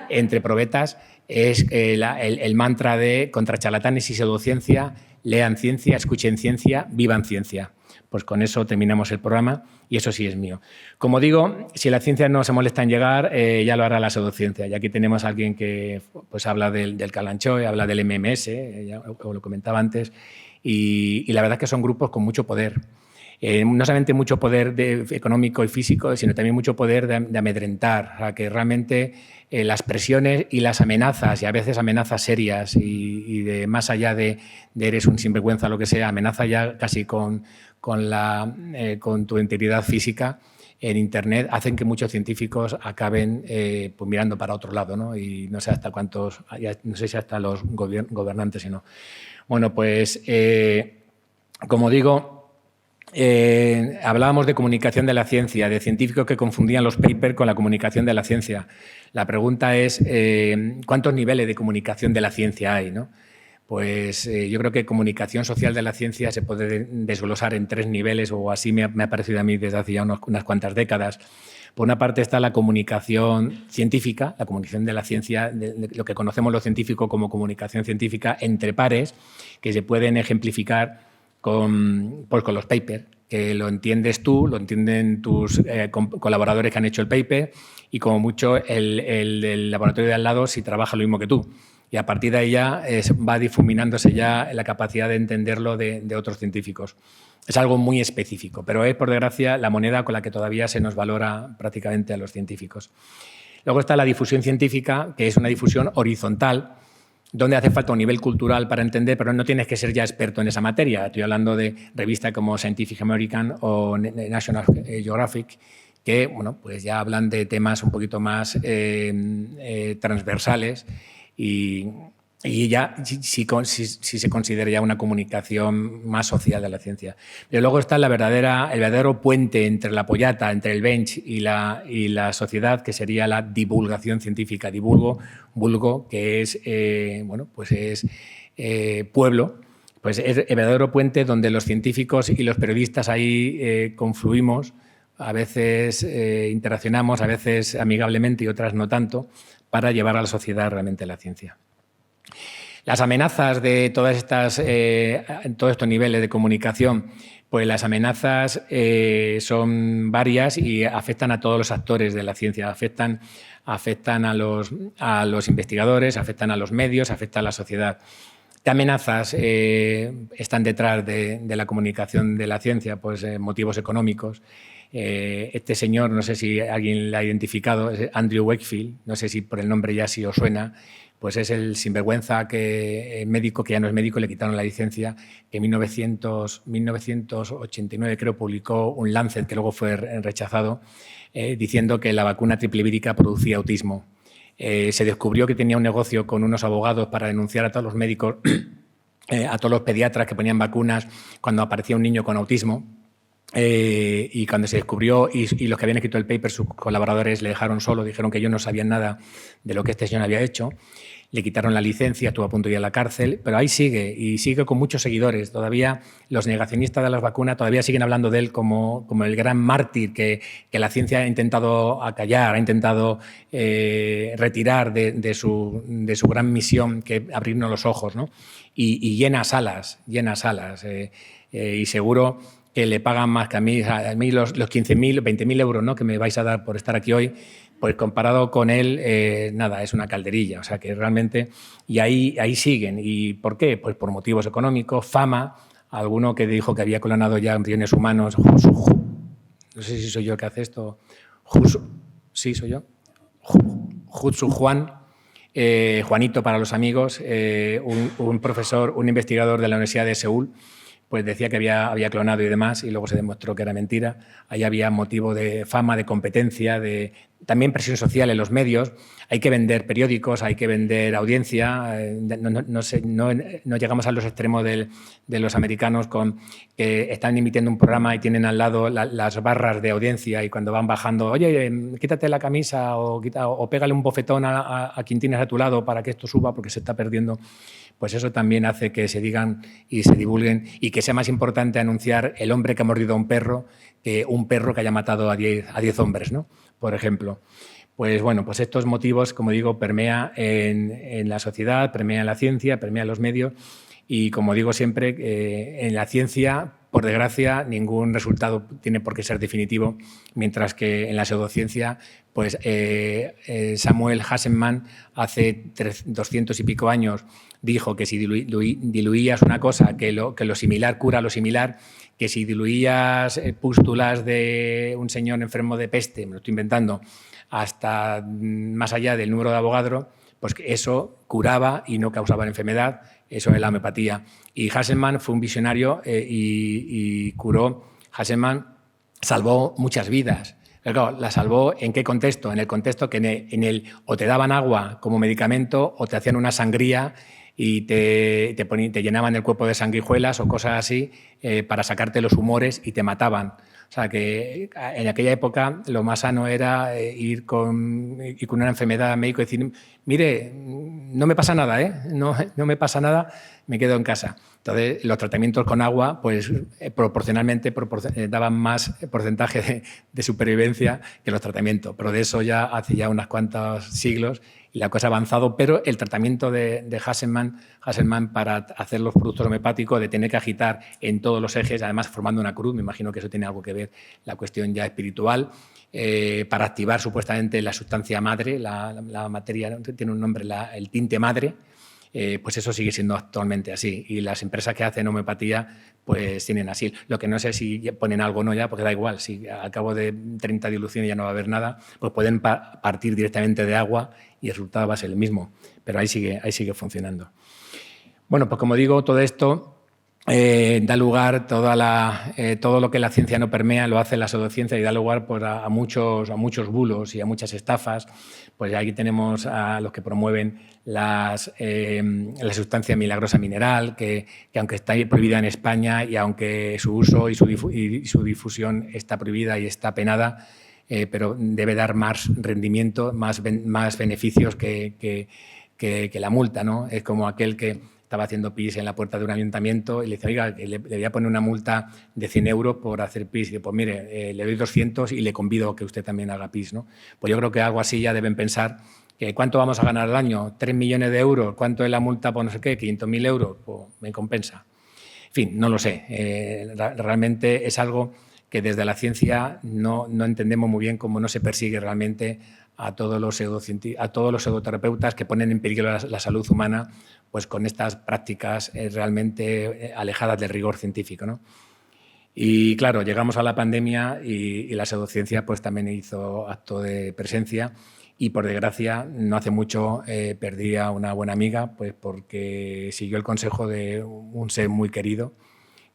entre probetas, es el mantra de contra charlatanes y pseudociencia, lean ciencia, escuchen ciencia, vivan ciencia. Pues con eso terminamos el programa y eso sí es mío. Como digo, si la ciencia no se molesta en llegar, ya lo hará la pseudociencia. Y aquí tenemos a alguien que pues, habla del Kalanchoe, habla del MMS, ya os lo comentaba antes, y la verdad es que son grupos con mucho poder. No solamente mucho poder económico y físico, sino también mucho poder de amedrentar, o sea, que realmente las presiones y las amenazas, y a veces amenazas serias y de más allá de eres un sinvergüenza o lo que sea, amenaza ya casi con tu integridad física en Internet, hacen que muchos científicos acaben pues mirando para otro lado, ¿no? Y no sé hasta cuántos, no sé si hasta los gobernantes, sino. Bueno, pues como digo, hablábamos de comunicación de la ciencia, de científicos que confundían los papers con la comunicación de la ciencia. La pregunta es, ¿cuántos niveles de comunicación de la ciencia hay, ¿no? Pues yo creo que comunicación social de la ciencia se puede desglosar en 3 niveles, o así me ha parecido a mí desde hace ya unas cuantas décadas. Por una parte está la comunicación científica, la comunicación de la ciencia, de lo que conocemos los científicos como comunicación científica entre pares, que se pueden ejemplificar con los papers, que lo entiendes tú, lo entienden tus colaboradores que han hecho el paper y como mucho el laboratorio de al lado si trabaja lo mismo que tú. Y a partir de ahí ya va difuminándose ya la capacidad de entenderlo de otros científicos. Es algo muy específico, pero es, por desgracia, la moneda con la que todavía se nos valora prácticamente a los científicos. Luego está la difusión científica, que es una difusión horizontal, donde hace falta un nivel cultural para entender, pero no tienes que ser ya experto en esa materia. Estoy hablando de revistas como Scientific American o National Geographic, que bueno, pues ya hablan de temas un poquito más transversales y ya si se considera ya una comunicación más social de la ciencia. Pero luego está el verdadero puente entre la pollata, entre el bench y la sociedad, que sería la divulgación científica. Vulgo, que es, pues es pueblo, pues es el verdadero puente donde los científicos y los periodistas ahí confluimos, a veces interaccionamos, a veces amigablemente y otras no tanto, para llevar a la sociedad realmente la ciencia. Las amenazas de todos estos niveles de comunicación, pues las amenazas son varias y afectan a todos los actores de la ciencia, afectan a los investigadores, afectan a los medios, afectan a la sociedad. ¿Qué amenazas están detrás de la comunicación de la ciencia? Pues motivos económicos. Este señor, no sé si alguien la ha identificado, es Andrew Wakefield, no sé si por el nombre ya sí os suena, pues es el sinvergüenza médico, que ya no es médico, le quitaron la licencia, que en 1989 creo publicó un Lancet, que luego fue rechazado, diciendo que la vacuna triple vírica producía autismo. Se descubrió que tenía un negocio con unos abogados para denunciar a todos los médicos, a todos los pediatras que ponían vacunas cuando aparecía un niño con autismo. Y cuando se descubrió y los que habían escrito el paper, sus colaboradores le dejaron solo, dijeron que ellos no sabían nada de lo que este señor había hecho, le quitaron la licencia, estuvo a punto de ir a la cárcel, pero ahí sigue y sigue con muchos seguidores. Todavía los negacionistas de las vacunas todavía siguen hablando de él como el gran mártir que la ciencia ha intentado acallar, ha intentado retirar de su gran misión, que es abrirnos los ojos, ¿no? Y llena salas, y seguro que le pagan más que a mí los 15.000, 20.000 euros, ¿no?, que me vais a dar por estar aquí hoy, pues comparado con él, nada, es una calderilla. O sea que realmente, y ahí siguen. ¿Y por qué? Pues por motivos económicos, fama. Alguno que dijo que había clonado ya embriones humanos, no sé si soy yo el que hace esto, sí, soy yo, Jutsu Juan, Juanito para los amigos, un profesor, un investigador de la Universidad de Seúl, pues decía que había clonado y demás, y luego se demostró que era mentira. Ahí había motivo de fama, de competencia, de también presión social en los medios. Hay que vender periódicos, hay que vender audiencia. No llegamos a los extremos de los americanos que están emitiendo un programa y tienen al lado las barras de audiencia y cuando van bajando, oye, quítate la camisa o pégale un bofetón a quien tienes a tu lado para que esto suba porque se está perdiendo. Pues eso también hace que se digan y se divulguen y que sea más importante anunciar el hombre que ha mordido a un perro que un perro que haya matado a 10 hombres, ¿no? Por ejemplo. Pues bueno, pues estos motivos, como digo, permea en la sociedad, permea en la ciencia, permea en los medios y, como digo siempre, en la ciencia, por desgracia, ningún resultado tiene por qué ser definitivo, mientras que en la pseudociencia, pues Samuel Hasselmann hace 200 y pico años dijo que si diluías una cosa, que lo similar cura lo similar, que si diluías pústulas de un señor enfermo de peste, me lo estoy inventando, hasta más allá del número de Avogadro, pues que eso curaba y no causaba enfermedad, eso es la homeopatía. Y Hasselmann fue un visionario y curó. Hasselmann salvó muchas vidas. Pero claro, la salvó ¿en qué contexto? En el contexto que en el o te daban agua como medicamento o te hacían una sangría y te llenaban el cuerpo de sanguijuelas o cosas así para sacarte los humores y te mataban. O sea, que en aquella época lo más sano era ir con una enfermedad al médico y decir, mire, no me pasa nada, no me pasa nada, me quedo en casa. Entonces, los tratamientos con agua, pues proporcionalmente daban más porcentaje de supervivencia que los tratamientos. Pero de eso ya hace ya unos cuantos siglos y la cosa ha avanzado, pero el tratamiento de Hasselmann para hacer los productos homeopáticos, de tener que agitar en todos los ejes, además formando una cruz, me imagino que eso tiene algo que ver, la cuestión ya espiritual, para activar supuestamente la sustancia madre, la materia, tiene un nombre, el tinte madre, pues eso sigue siendo actualmente así. Y las empresas que hacen homeopatía pues tienen así. Lo que no sé si ponen algo o no ya, porque da igual, si al cabo de 30 diluciones ya no va a haber nada, pues pueden partir directamente de agua y el resultado va a ser el mismo. Pero ahí sigue funcionando. Bueno, pues como digo, todo esto da lugar, todo lo que la ciencia no permea lo hace la pseudociencia y da lugar pues, a muchos bulos y a muchas estafas. Pues aquí tenemos a los que promueven la sustancia milagrosa mineral, que aunque está prohibida en España y aunque su uso y su difusión está prohibida y está penada, pero debe dar más rendimiento, más beneficios que la multa, ¿no? Es como aquel que estaba haciendo pis en la puerta de un ayuntamiento y le dice, oiga, le voy a poner una multa de 100 euros por hacer pis. Y dice, pues mire, le doy 200 y le convido a que usted también haga pis, ¿no? Pues yo creo que algo así ya deben pensar. Que ¿cuánto vamos a ganar al año? 3 millones de euros. ¿Cuánto es la multa por no sé qué? 500.000 euros. Pues me compensa. En fin, no lo sé. Realmente es algo que desde la ciencia no entendemos muy bien cómo no se persigue realmente a todos los pseudoterapeutas que ponen en peligro la salud humana pues con estas prácticas realmente alejadas del rigor científico, ¿no? Y claro, llegamos a la pandemia y la pseudociencia pues también hizo acto de presencia y por desgracia no hace mucho perdí a una buena amiga pues porque siguió el consejo de un ser muy querido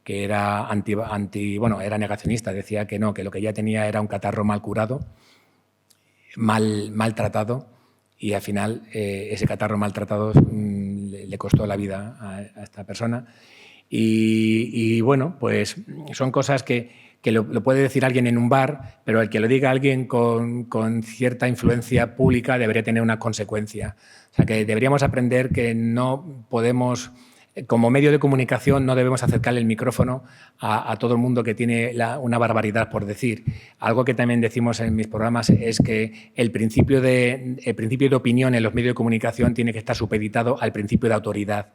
que era era negacionista, decía que no, que lo que ella tenía era un catarro mal curado, mal tratado y al final ese catarro maltratado le costó la vida a esta persona. Y bueno, pues son cosas que lo puede decir alguien en un bar, pero el que lo diga alguien con cierta influencia pública debería tener una consecuencia. O sea, que deberíamos aprender que no podemos... Como medio de comunicación no debemos acercarle el micrófono a todo el mundo que tiene una barbaridad por decir. Algo que también decimos en mis programas es que el principio de opinión en los medios de comunicación tiene que estar supeditado al principio de autoridad.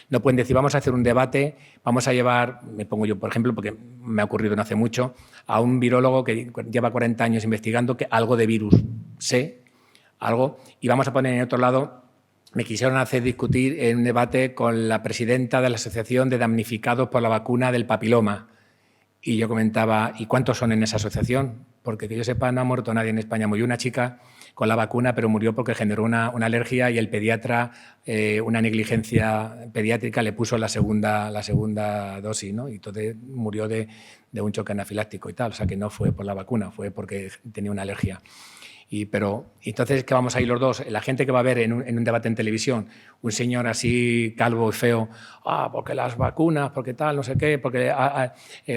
No pueden decir, vamos a hacer un debate, vamos a llevar, me pongo yo por ejemplo, porque me ha ocurrido no hace mucho, a un virólogo que lleva 40 años investigando que algo de virus sé, algo, y vamos a poner en otro lado. Me quisieron hacer discutir en un debate con la presidenta de la Asociación de Damnificados por la Vacuna del Papiloma. Y yo comentaba, ¿y cuántos son en esa asociación? Porque que yo sepa, no ha muerto nadie en España. Murió una chica con la vacuna, pero murió porque generó una alergia y el pediatra, una negligencia pediátrica, le puso la segunda dosis, ¿no? Y entonces murió de un choque anafiláctico y tal. O sea, que no fue por la vacuna, fue porque tenía una alergia. Pero entonces, ¿qué vamos a ir los dos? La gente que va a ver en un debate en televisión, un señor así calvo y feo, porque las vacunas, porque tal, no sé qué, porque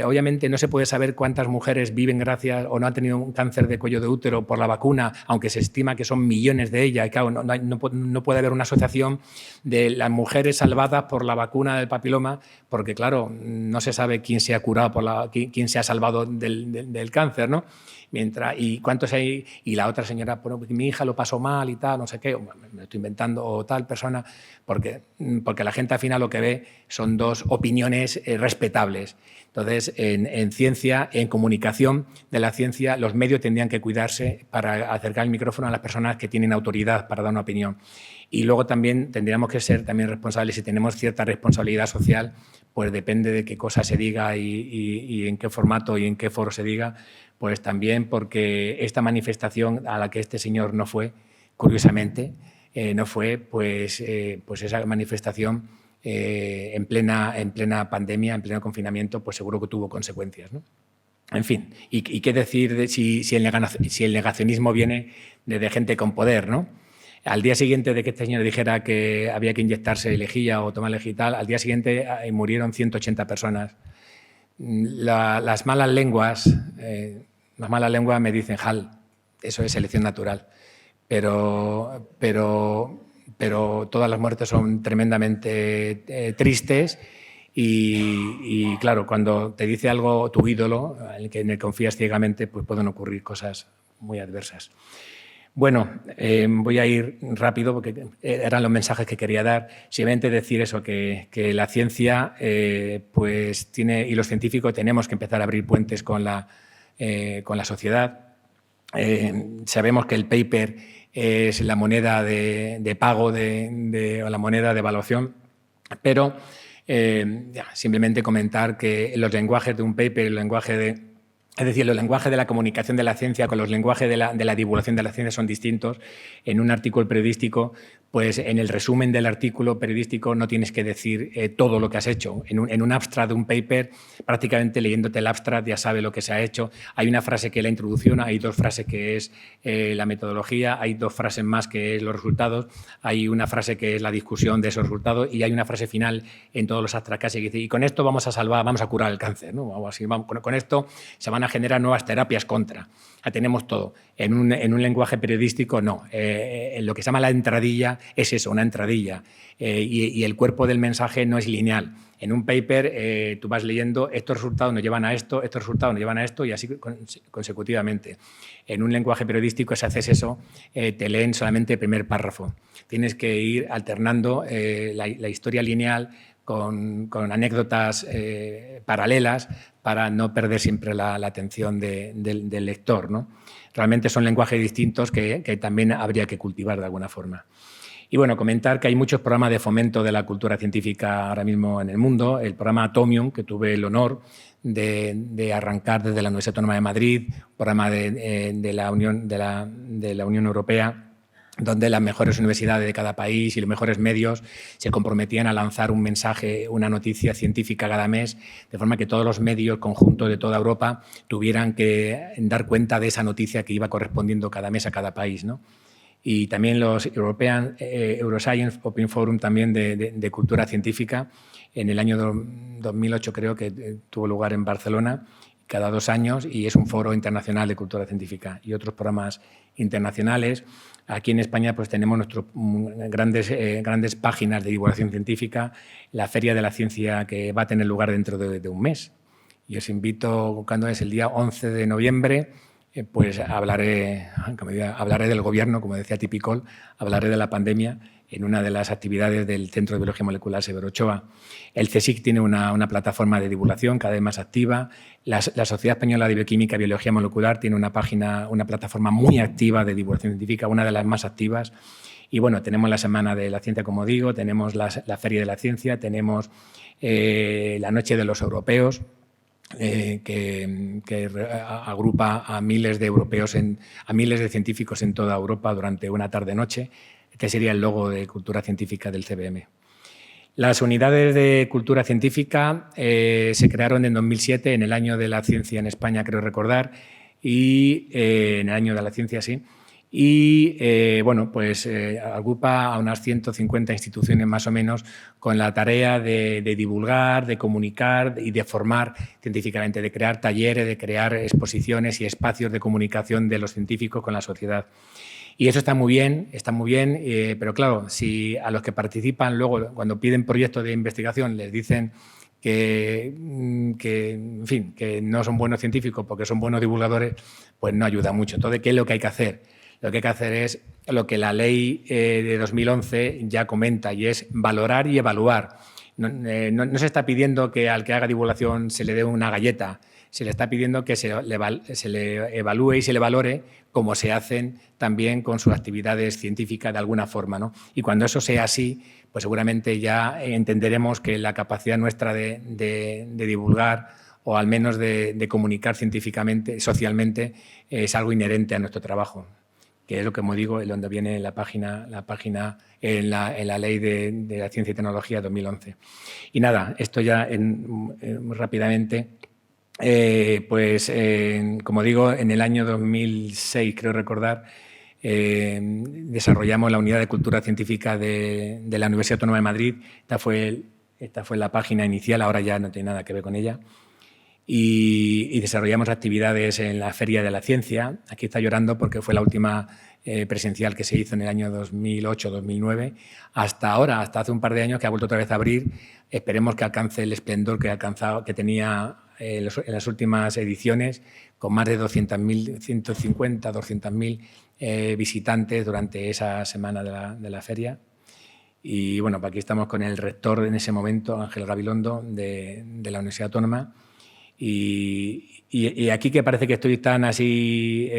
obviamente no se puede saber cuántas mujeres viven gracias o no han tenido un cáncer de cuello de útero por la vacuna, aunque se estima que son millones de ellas. Y claro, no puede haber una asociación de las mujeres salvadas por la vacuna del papiloma, porque claro, no se sabe quién se ha curado, quién se ha salvado del cáncer, ¿no? Y cuántos hay, y la otra señora, bueno, mi hija lo pasó mal y tal, no sé qué, me lo estoy inventando, o tal persona, porque la gente al final lo que ve son dos opiniones respetables. Entonces, en ciencia, en comunicación de la ciencia, los medios tendrían que cuidarse para acercar el micrófono a las personas que tienen autoridad para dar una opinión. Y luego también tendríamos que ser también responsables, si tenemos cierta responsabilidad social, pues depende de qué cosa se diga y en qué formato y en qué foro se diga, pues también porque esta manifestación a la que este señor no fue, curiosamente, no fue, pues esa manifestación en plena pandemia, en pleno confinamiento, pues seguro que tuvo consecuencias, ¿no? En fin, y qué decir de si el negacionismo viene de gente con poder, ¿no? Al día siguiente de que este señor dijera que había que inyectarse lejía o tomar lejía y tal, al día siguiente murieron 180 personas. Las malas lenguas me dicen, Hal, eso es selección natural, pero todas las muertes son tremendamente tristes y claro, cuando te dice algo tu ídolo, en el que confías ciegamente, pues pueden ocurrir cosas muy adversas. Bueno, voy a ir rápido porque eran los mensajes que quería dar. Simplemente decir eso, que la ciencia pues tiene, y los científicos tenemos que empezar a abrir puentes con la sociedad. Sabemos que el paper es la moneda de pago o la moneda de evaluación, pero simplemente comentar que los lenguajes de un paper, el lenguaje es decir, los lenguajes de la comunicación de la ciencia con los lenguajes de la divulgación de la ciencia son distintos. En un artículo periodístico, pues en el resumen del artículo periodístico no tienes que decir todo lo que has hecho. En un abstract de un paper, prácticamente leyéndote el abstract ya sabe lo que se ha hecho. Hay una frase que es la introducción, hay dos frases que es la metodología, hay dos frases más que es los resultados, hay una frase que es la discusión de esos resultados y hay una frase final en todos los abstracts que dice, y con esto vamos a curar el cáncer, ¿no? O así, con esto se van a generar nuevas terapias contra. Ya tenemos todo. En un lenguaje periodístico, no. En lo que se llama la entradilla es eso, una entradilla. Y el cuerpo del mensaje no es lineal. En un paper tú vas leyendo, estos resultados nos llevan a esto, estos resultados nos llevan a esto y así consecutivamente. En un lenguaje periodístico, si haces eso, te leen solamente el primer párrafo. Tienes que ir alternando la historia lineal con anécdotas paralelas para no perder siempre la atención del lector, ¿no? Realmente son lenguajes distintos que también habría que cultivar de alguna forma. Y bueno, comentar que hay muchos programas de fomento de la cultura científica ahora mismo en el mundo. El programa Atomium, que tuve el honor de arrancar desde la Universidad Autónoma de Madrid, un programa de la Unión Europea, donde las mejores universidades de cada país y los mejores medios se comprometían a lanzar un mensaje, una noticia científica cada mes, de forma que todos los medios conjuntos de toda Europa tuvieran que dar cuenta de esa noticia que iba correspondiendo cada mes a cada país, ¿no? Y también los European Euroscience Open Forum también de cultura científica, en el año 2008 creo que tuvo lugar en Barcelona, cada 2 años, y es un foro internacional de cultura científica y otros programas internacionales. Aquí en España pues tenemos nuestras grandes páginas de divulgación científica, la Feria de la Ciencia que va a tener lugar dentro de un mes. Y os invito, cuando es el día 11 de noviembre, pues hablaré del gobierno, como decía Tipicol, hablaré de la pandemia en una de las actividades del Centro de Biología Molecular Severo Ochoa. El CSIC tiene una plataforma de divulgación cada vez más activa. La Sociedad Española de Bioquímica y Biología Molecular tiene una plataforma muy activa de divulgación científica, una de las más activas. Y bueno, tenemos la Semana de la Ciencia, como digo, tenemos la Feria de la Ciencia, tenemos la Noche de los Europeos, que agrupa a miles de europeos, a miles de científicos en toda Europa durante una tarde-noche. Este sería el logo de cultura científica del CBM. Las unidades de cultura científica se crearon en 2007, en el año de la ciencia en España, creo recordar, y en el año de la ciencia, sí. y bueno, pues agrupa a unas 150 instituciones más o menos con la tarea de divulgar, de comunicar y de formar científicamente, de crear talleres, de crear exposiciones y espacios de comunicación de los científicos con la sociedad. Y eso está muy bien, pero claro, si a los que participan luego, cuando piden proyectos de investigación, les dicen en fin, que no son buenos científicos porque son buenos divulgadores, pues no ayuda mucho. Entonces, ¿qué es lo que hay que hacer? Lo que hay que hacer es lo que la ley de 2011 ya comenta, y es valorar y evaluar. No se está pidiendo que al que haga divulgación se le dé una galleta, se le está pidiendo que se le evalúe y se le valore como se hacen también con sus actividades científicas de alguna forma, ¿no? Y cuando eso sea así, pues seguramente ya entenderemos que la capacidad nuestra de divulgar o al menos de comunicar científicamente, socialmente, es algo inherente a nuestro trabajo, que es lo que, como digo, es donde viene la página en la Ley de la Ciencia y Tecnología 2011. Y nada, esto ya muy rápidamente, como digo, en el año 2006, creo recordar, desarrollamos la Unidad de Cultura Científica de la Universidad Autónoma de Madrid. Esta fue la página inicial, ahora ya no tiene nada que ver con ella. Y desarrollamos actividades en la Feria de la Ciencia. Aquí está llorando porque fue la última presencial que se hizo en el año 2008-2009. Hasta ahora, hasta hace un par de años, que ha vuelto otra vez a abrir. Esperemos que alcance el esplendor que tenía en las últimas ediciones, con más de 200.000, 150, 200.000 visitantes durante esa semana de la feria. Y bueno, aquí estamos con el rector en ese momento, Ángel Gabilondo, de la Universidad Autónoma. Y aquí, que parece que estoy tan así,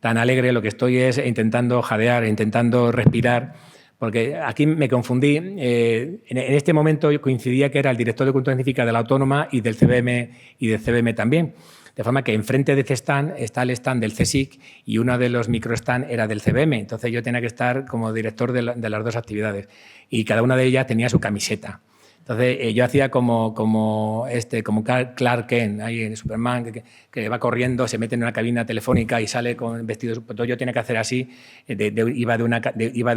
tan alegre, lo que estoy es intentando jadear, intentando respirar, porque aquí me confundí. En este momento coincidía que era el director de Cultura Científica de la Autónoma y del CBM también. De forma que enfrente de ese stand está el stand del CSIC y uno de los microstand era del CBM. Entonces yo tenía que estar como director de las dos actividades y cada una de ellas tenía su camiseta. Entonces yo hacía como Clark Kent, ahí en Superman, que va corriendo, se mete en una cabina telefónica y sale con vestidos. Todo yo tenía que hacer así, iba de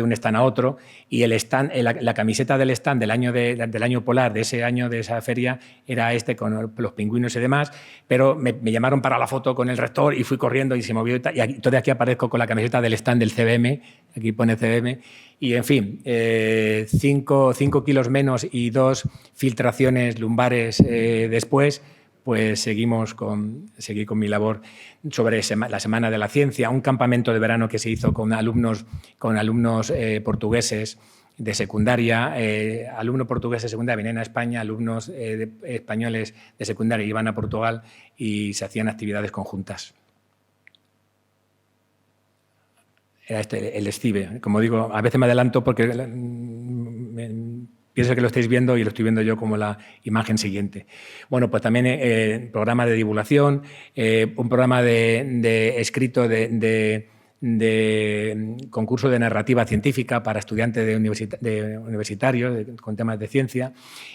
un stand a otro, y el stand, la camiseta del stand del año polar, de ese año, de esa feria, era con los pingüinos y demás, pero me llamaron para la foto con el rector y fui corriendo y se movió. Y entonces aquí aparezco con la camiseta del stand del CBM, aquí pone CBM, y en fin, 5 kilos menos y 2 filtraciones lumbares después, pues seguí con mi labor sobre la Semana de la Ciencia, un campamento de verano que se hizo con alumnos portugueses de secundaria, alumnos portugueses de secundaria venían a España, alumnos españoles de secundaria iban a Portugal y se hacían actividades conjuntas. Era el SCIBE. Como digo, a veces me adelanto porque pienso que lo estáis viendo y lo estoy viendo yo como la imagen siguiente. Bueno, pues también programa de divulgación, un programa de escrito de concurso de narrativa científica para estudiantes universitarios con temas de ciencia,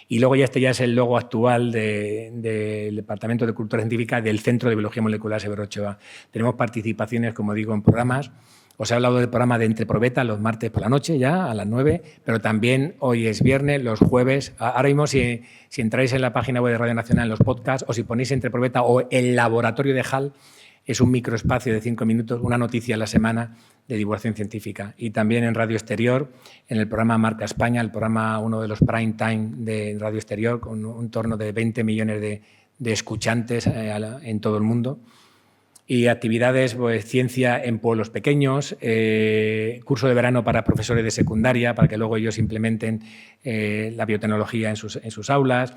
y luego ya es el logo actual del Departamento de Cultura Científica del Centro de Biología Molecular Severo Ochoa. Tenemos participaciones, como digo, en programas. Os he hablado del programa de Entre Probeta los martes por la noche, ya a las 9, pero también hoy es viernes, los jueves. Ahora mismo, si entráis en la página web de Radio Nacional, en los podcasts, o si ponéis Entre Probeta o el laboratorio de HAL, es un microespacio de 5 minutos, una noticia a la semana de divulgación científica. Y también en Radio Exterior, en el programa Marca España, el programa, uno de los prime time de Radio Exterior, con un torno de 20 millones de escuchantes en todo el mundo. Y actividades, pues, ciencia en pueblos pequeños, curso de verano para profesores de secundaria, para que luego ellos implementen la biotecnología en sus aulas,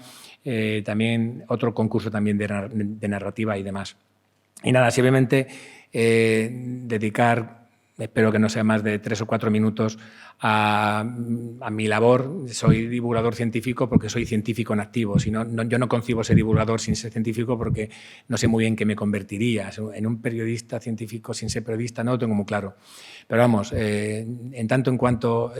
también otro concurso también de narrativa y demás. Y nada, simplemente dedicar, espero que no sea más de 3 o 4 minutos, a mi labor. Soy divulgador científico porque soy científico en activo. Yo no concibo ser divulgador sin ser científico, porque no sé muy bien qué me convertiría. En un periodista científico sin ser periodista no lo tengo muy claro. Pero vamos, en tanto en cuanto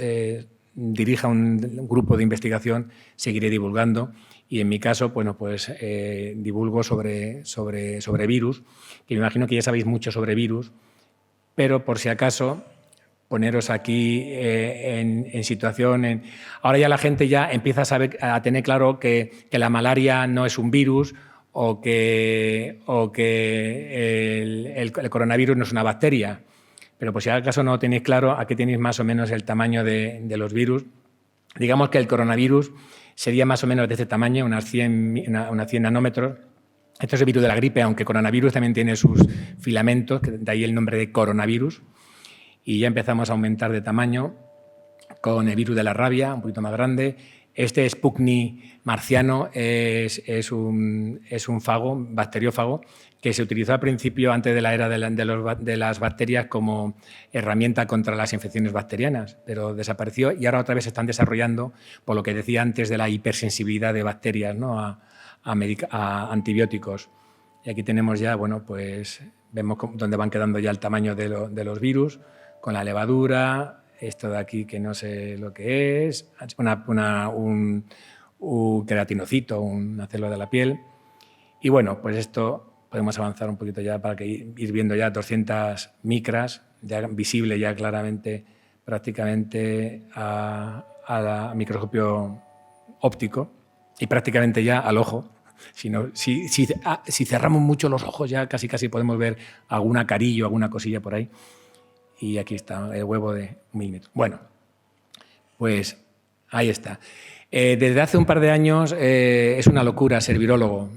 dirija un grupo de investigación, seguiré divulgando. Y en mi caso, bueno, pues divulgo sobre virus, que me imagino que ya sabéis mucho sobre virus, pero por si acaso poneros aquí en situación. Ahora ya la gente ya empieza a tener claro que la malaria no es un virus o que el coronavirus no es una bacteria. Pero por si acaso no tenéis claro, aquí tenéis más o menos el tamaño de los virus. Digamos que el coronavirus sería más o menos de este tamaño, unas 100 nanómetros. Esto es el virus de la gripe, aunque coronavirus también tiene sus filamentos, de ahí el nombre de coronavirus. Y ya empezamos a aumentar de tamaño con el virus de la rabia, un poquito más grande. Este Sputnik marciano es un fago, bacteriófago, que se utilizó al principio, antes de la era de las bacterias, como herramienta contra las infecciones bacterianas, pero desapareció y ahora otra vez se están desarrollando, por lo que decía antes de la hipersensibilidad de bacterias, ¿no?, a antibióticos. Y aquí tenemos ya, bueno, pues vemos dónde van quedando ya el tamaño de los virus, con la levadura, esto de aquí que no sé lo que es, un queratinocito, una célula de la piel. Y bueno, pues esto podemos avanzar un poquito ya para ir viendo ya 200 micras, ya visible ya claramente, prácticamente a microscopio óptico y prácticamente ya al ojo. Si cerramos mucho los ojos ya casi podemos ver alguna carillo, alguna cosilla por ahí. Y aquí está el huevo de 1 milímetro. Bueno, pues ahí está. Desde hace un par de años es una locura ser virólogo.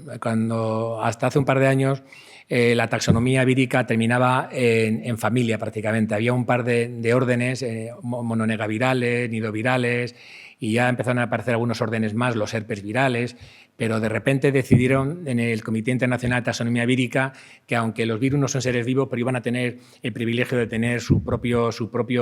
Hasta hace un par de años la taxonomía vírica terminaba en familia prácticamente. Había un par de órdenes, mononegavirales, nidovirales, y ya empezaron a aparecer algunos órdenes más, los herpes virales, pero de repente decidieron en el Comité Internacional de Taxonomía Vírica que aunque los virus no son seres vivos, pero iban a tener el privilegio de tener su propio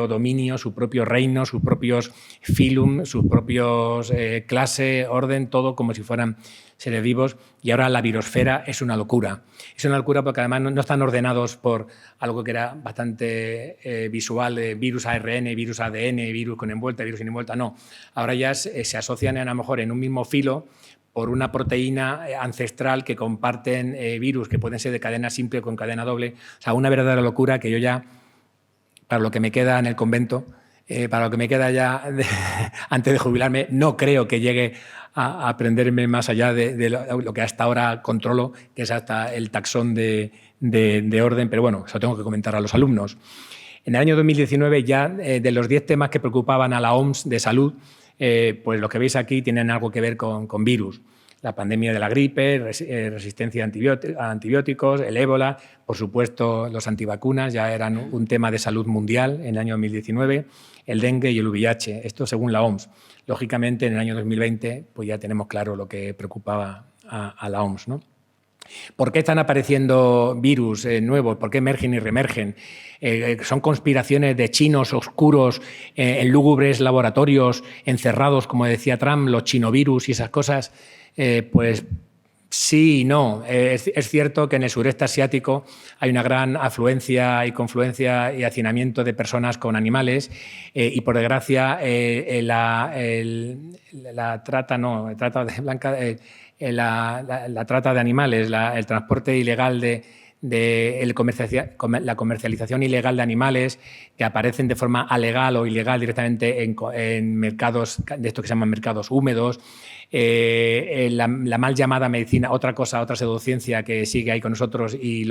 dominio, su propio reino, sus propios filum, sus propios clase, orden, todo como si fueran seres vivos. Y ahora la virosfera es una locura. Es una locura porque además no están ordenados por algo que era bastante visual, de virus ARN, virus ADN, virus con envuelta, virus sin envuelta. No, ahora ya se asocian a lo mejor en un mismo filo por una proteína ancestral que comparten virus que pueden ser de cadena simple o con cadena doble. O sea, una verdadera locura que yo ya, para lo que me queda en el convento, para lo que me queda ya antes de jubilarme, no creo que llegue a aprenderme más allá de lo que hasta ahora controlo, que es hasta el taxón de orden, pero bueno, eso tengo que comentar a los alumnos. En el año 2019 ya de los 10 temas que preocupaban a la OMS de salud, pues lo que veis aquí tienen algo que ver con virus. La pandemia de la gripe, resistencia a antibióticos, el ébola, por supuesto los antivacunas ya eran un tema de salud mundial en el año 2019, el dengue y el VIH, esto según la OMS. Lógicamente en el año 2020 pues ya tenemos claro lo que preocupaba a la OMS, ¿no? ¿Por qué están apareciendo virus nuevos? ¿Por qué emergen y reemergen? ¿Son conspiraciones de chinos oscuros en lúgubres laboratorios encerrados, como decía Trump, los chinovirus y esas cosas? Pues sí y no. Es cierto que en el sureste asiático hay una gran afluencia y confluencia y hacinamiento de personas con animales y, por desgracia, la trata de animales, el transporte ilegal la comercialización ilegal de animales que aparecen de forma alegal o ilegal directamente en mercados de estos que se llaman mercados húmedos, la mal llamada medicina, otra pseudociencia que sigue ahí con nosotros y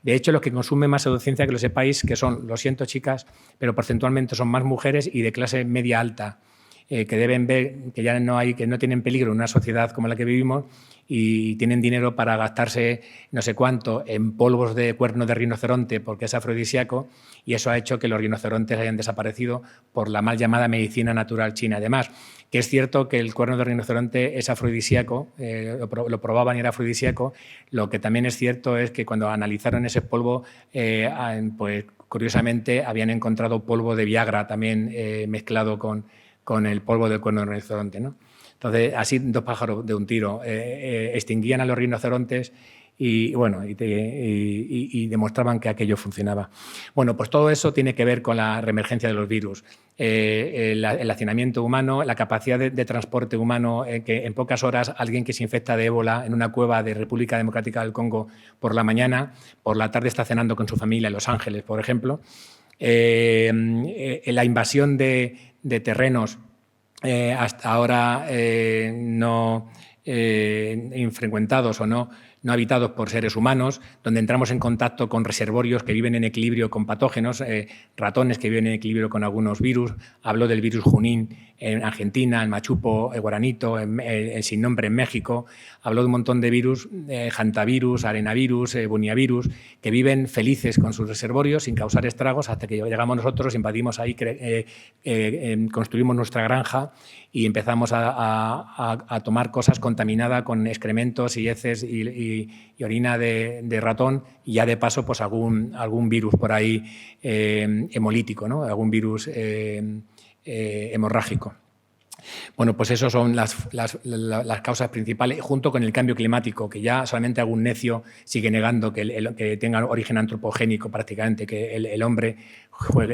de hecho los que consumen más pseudociencia, que lo sepáis, que son, lo siento chicas, pero porcentualmente son más mujeres y de clase media alta. Que deben ver que no tienen peligro en una sociedad como la que vivimos y tienen dinero para gastarse no sé cuánto en polvos de cuerno de rinoceronte porque es afrodisíaco, y eso ha hecho que los rinocerontes hayan desaparecido por la mal llamada medicina natural china. Además, que es cierto que el cuerno de rinoceronte es afrodisíaco, lo probaban y era afrodisíaco. Lo que también es cierto es que cuando analizaron ese polvo, pues curiosamente habían encontrado polvo de Viagra también mezclado con el polvo del cuerno de rinoceronte, ¿no? Entonces, así 2 pájaros de un tiro. Extinguían a los rinocerontes y demostraban que aquello funcionaba. Bueno, pues todo eso tiene que ver con la reemergencia de los virus. El hacinamiento humano, la capacidad de transporte humano, que en pocas horas alguien que se infecta de ébola en una cueva de República Democrática del Congo por la mañana, por la tarde está cenando con su familia en Los Ángeles, por ejemplo. La invasión de terrenos hasta ahora no infrecuentados o no habitados por seres humanos, donde entramos en contacto con reservorios que viven en equilibrio con patógenos, ratones que viven en equilibrio con algunos virus. Habló del virus Junín en Argentina, el machupo, el guaranito, el sin nombre en México. Habló de un montón de virus, hantavirus, arenavirus, buniavirus, que viven felices con sus reservorios sin causar estragos hasta que llegamos nosotros, invadimos ahí, construimos nuestra granja y empezamos a tomar cosas contaminadas con excrementos y heces y orina de ratón, y ya de paso pues algún virus por ahí hemolítico, ¿no? Algún virus hemorrágico. Bueno, pues esas son las causas principales, junto con el cambio climático, que ya solamente algún necio sigue negando que tenga origen antropogénico prácticamente, que el hombre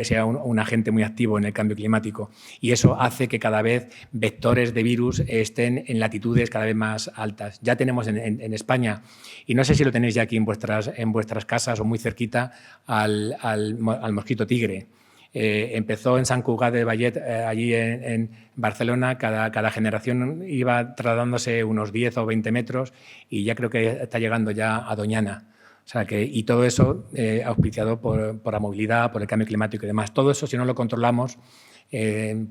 sea un agente muy activo en el cambio climático. Y eso hace que cada vez vectores de virus estén en latitudes cada vez más altas. Ya tenemos en España, y no sé si lo tenéis ya aquí en vuestras casas o muy cerquita, al mosquito tigre. Empezó en Sant Cugat de Vallet, allí en Barcelona. Cada generación iba trasladándose unos 10 o 20 metros y ya creo que está llegando ya a Doñana. O sea y todo eso auspiciado por la movilidad, por el cambio climático y demás. Todo eso, si no lo controlamos,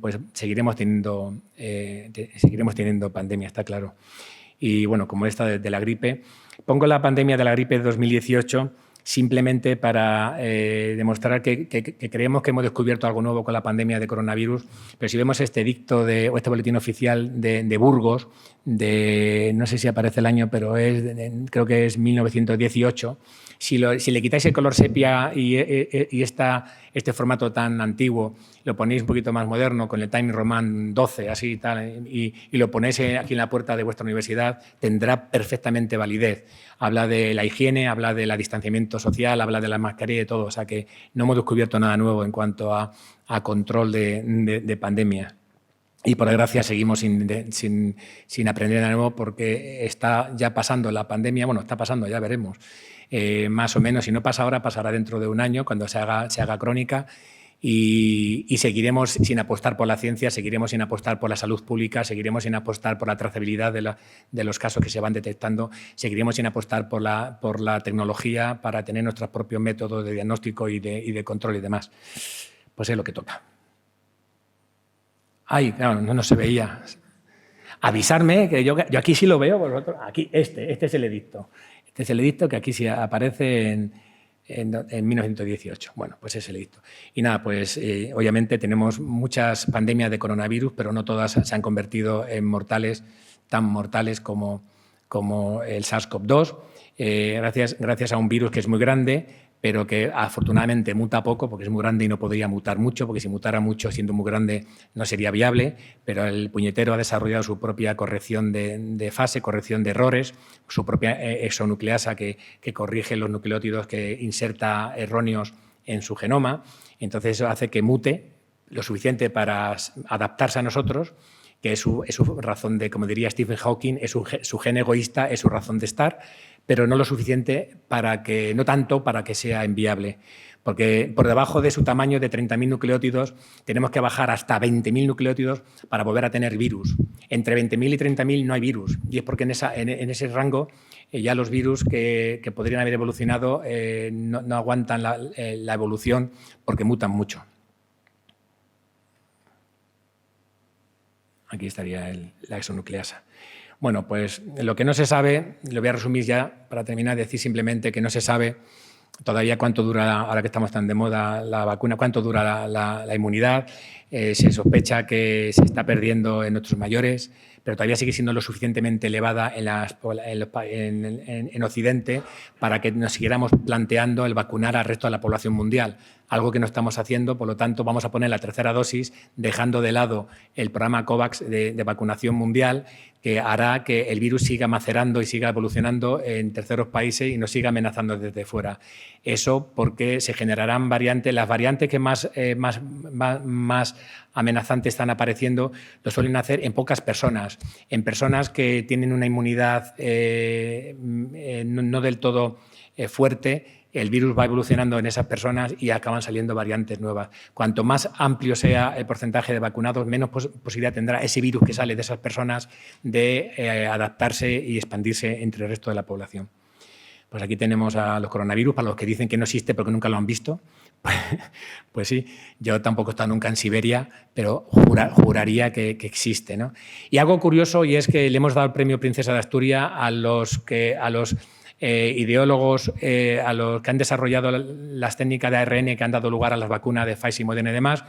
pues seguiremos teniendo pandemia, está claro. Y bueno, como esta de la gripe. Pongo la pandemia de la gripe de 2018 simplemente para demostrar que creemos que hemos descubierto algo nuevo con la pandemia de coronavirus, pero si vemos este edicto o este boletín oficial de Burgos, no sé si aparece el año, pero creo que es 1918, si le quitáis el color sepia y este formato tan antiguo, lo ponéis un poquito más moderno, con el Times Roman 12, así y tal, y lo ponéis aquí en la puerta de vuestra universidad, tendrá perfectamente validez. Habla de la higiene, habla del distanciamiento social, habla de la mascarilla y todo. O sea que no hemos descubierto nada nuevo en cuanto a control de pandemia. Y por desgracia seguimos sin aprender nada nuevo, porque está ya pasando la pandemia. Bueno, está pasando, ya veremos. Más o menos, si no pasa ahora, pasará dentro de un año, cuando se haga crónica. Y seguiremos sin apostar por la ciencia, seguiremos sin apostar por la salud pública, seguiremos sin apostar por la trazabilidad de los casos que se van detectando, seguiremos sin apostar por la tecnología para tener nuestros propios métodos de diagnóstico y de control y demás. Pues es lo que toca. Ay, claro, no se veía. Avisarme, que yo aquí sí lo veo, vosotros. Aquí, este es el edicto. Este es el edicto que aquí sí aparece en 1918. Bueno, pues es el edicto. Y nada, pues obviamente tenemos muchas pandemias de coronavirus, pero no todas se han convertido en mortales, tan mortales como el SARS-CoV-2, gracias a un virus que es muy grande, pero que afortunadamente muta poco, porque es muy grande y no podría mutar mucho, porque si mutara mucho siendo muy grande no sería viable, pero el puñetero ha desarrollado su propia corrección de fase, corrección de errores, su propia exonucleasa que corrige los nucleótidos que inserta erróneos en su genoma. Entonces eso hace que mute lo suficiente para adaptarse a nosotros, que es su razón de, como diría Stephen Hawking, es su gen egoísta, es su razón de estar, pero no lo suficiente no tanto para que sea inviable. Porque por debajo de su tamaño de 30.000 nucleótidos tenemos que bajar hasta 20.000 nucleótidos para volver a tener virus. Entre 20.000 y 30.000 no hay virus, y es porque en ese rango ya los virus que podrían haber evolucionado no aguantan la evolución porque mutan mucho. Aquí estaría la exonucleasa. Bueno, pues lo que no se sabe, lo voy a resumir ya para terminar, decir simplemente que no se sabe todavía cuánto dura, ahora que estamos tan de moda la vacuna, cuánto dura la inmunidad. se sospecha que se está perdiendo en nuestros mayores, pero todavía sigue siendo lo suficientemente elevada en Occidente para que nos siguiéramos planteando el vacunar al resto de la población mundial, algo que no estamos haciendo. Por lo tanto, vamos a poner la tercera dosis, dejando de lado el programa COVAX de vacunación mundial, que hará que el virus siga macerando y siga evolucionando en terceros países y nos siga amenazando desde fuera. Eso porque se generarán variantes. Las variantes que más amenazantes están apareciendo lo suelen hacer en pocas personas, en personas que tienen una inmunidad no del todo fuerte. El virus va evolucionando en esas personas y acaban saliendo variantes nuevas. Cuanto más amplio sea el porcentaje de vacunados, menos posibilidad tendrá ese virus que sale de esas personas de adaptarse y expandirse entre el resto de la población. Pues aquí tenemos a los coronavirus, para los que dicen que no existe porque nunca lo han visto. Pues sí, yo tampoco he estado nunca en Siberia, pero juraría que existe, ¿no? Y algo curioso, y es que le hemos dado el premio Princesa de Asturias a los ideólogos, a los que han desarrollado las técnicas de ARN que han dado lugar a las vacunas de Pfizer y Moderna y demás.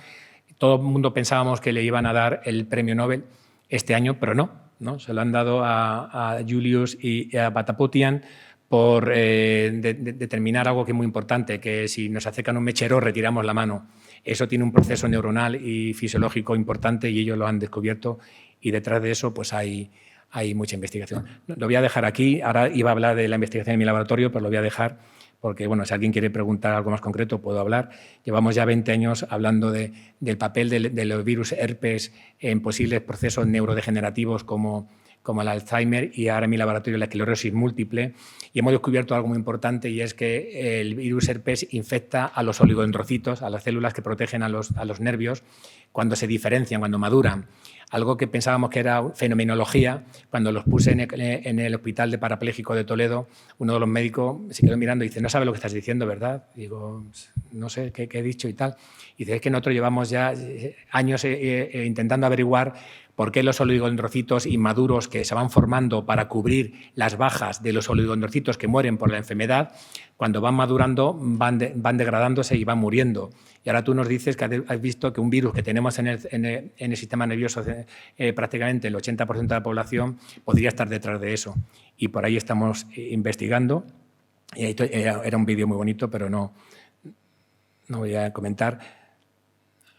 Todo el mundo pensábamos que le iban a dar el premio Nobel este año, pero no. Se lo han dado a Julius y a Pataputian por determinar algo que es muy importante, que si nos acercan un mechero retiramos la mano. Eso tiene un proceso neuronal y fisiológico importante y ellos lo han descubierto, y detrás de eso pues hay mucha investigación. Lo voy a dejar aquí. Ahora iba a hablar de la investigación en mi laboratorio, pero lo voy a dejar porque, bueno, si alguien quiere preguntar algo más concreto, puedo hablar. Llevamos ya 20 años hablando del papel de los virus herpes en posibles procesos neurodegenerativos como el Alzheimer, y ahora en mi laboratorio la esclerosis múltiple. Y hemos descubierto algo muy importante, y es que el virus herpes infecta a los oligodendrocitos, a las células que protegen a los nervios, cuando se diferencian, cuando maduran. Algo que pensábamos que era fenomenología. Cuando los puse en el Hospital de Parapléjicos de Toledo, uno de los médicos se quedó mirando y dice: no sabe lo que estás diciendo, ¿verdad? Digo, no sé qué he dicho y tal. Y dice: es que nosotros llevamos ya años intentando averiguar por qué los oligodendrocitos inmaduros que se van formando para cubrir las bajas de los oligodendrocitos que mueren por la enfermedad, cuando van madurando van degradándose y van muriendo. Y ahora tú nos dices que has visto que un virus que tenemos en el sistema nervioso, prácticamente el 80% de la población, podría estar detrás de eso. Y por ahí estamos investigando. Y era un vídeo muy bonito, pero no voy a comentar.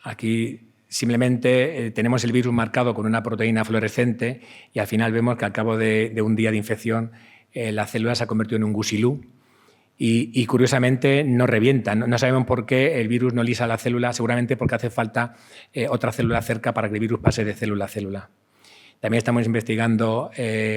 Aquí simplemente tenemos el virus marcado con una proteína fluorescente, y al final vemos que al cabo de un día de infección la célula se ha convertido en un gusilú. Y curiosamente no revienta. No sabemos por qué el virus no lisa la célula, seguramente porque hace falta otra célula cerca para que el virus pase de célula a célula. También estamos investigando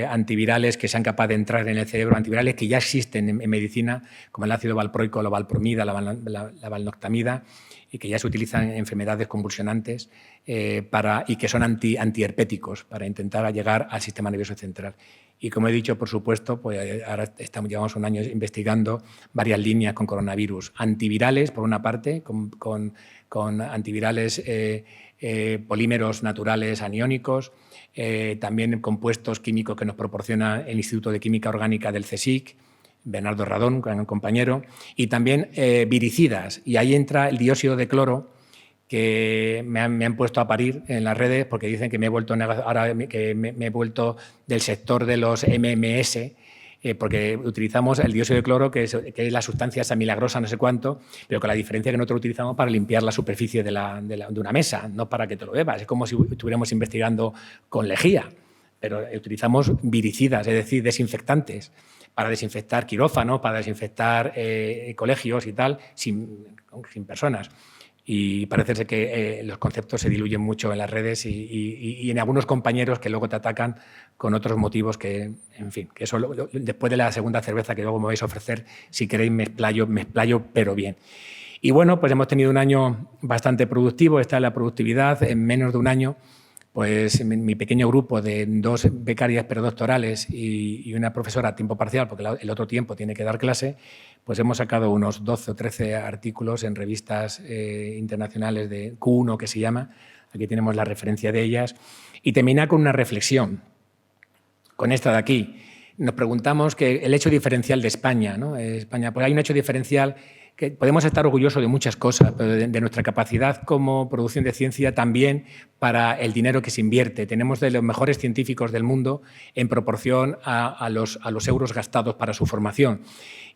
antivirales que sean capaces de entrar en el cerebro, antivirales que ya existen en medicina, como el ácido valproico, la valpromida, la valnoctamida, y que ya se utilizan en enfermedades convulsionantes y que son antiherpéticos para intentar llegar al sistema nervioso central. Y como he dicho, por supuesto, pues ahora llevamos un año investigando varias líneas con coronavirus. Antivirales, por una parte, con antivirales polímeros naturales aniónicos, también compuestos químicos que nos proporciona el Instituto de Química Orgánica del CSIC, Bernardo Radón, gran compañero, y también viricidas. Y ahí entra el dióxido de cloro, que me han puesto a parir en las redes porque dicen que me he vuelto del sector de los MMS, porque utilizamos el dióxido de cloro, que es la sustancia esa milagrosa, no sé cuánto, pero con la diferencia que nosotros utilizamos para limpiar la superficie de una mesa, no para que te lo bebas. Es como si estuviéramos investigando con lejía, pero utilizamos viricidas, es decir, desinfectantes, para desinfectar quirófanos, para desinfectar colegios y tal, sin personas. Y parece ser que los conceptos se diluyen mucho en las redes y en algunos compañeros que luego te atacan con otros motivos que, en fin, que eso después de la segunda cerveza que luego me vais a ofrecer, si queréis me explayo, pero bien. Y bueno, pues hemos tenido un año bastante productivo. Esta es la productividad. En menos de un año, pues mi pequeño grupo de 2 becarias predoctorales y una profesora a tiempo parcial, porque el otro tiempo tiene que dar clase, pues hemos sacado unos 12 o 13 artículos en revistas internacionales de Q1, que se llama. Aquí tenemos la referencia de ellas. Y termina con una reflexión, con esta de aquí. Nos preguntamos que el hecho diferencial de España, ¿no? España, pues hay un hecho diferencial que podemos estar orgullosos de muchas cosas, pero de nuestra capacidad como producción de ciencia también para el dinero que se invierte. Tenemos de los mejores científicos del mundo en proporción a los euros gastados para su formación.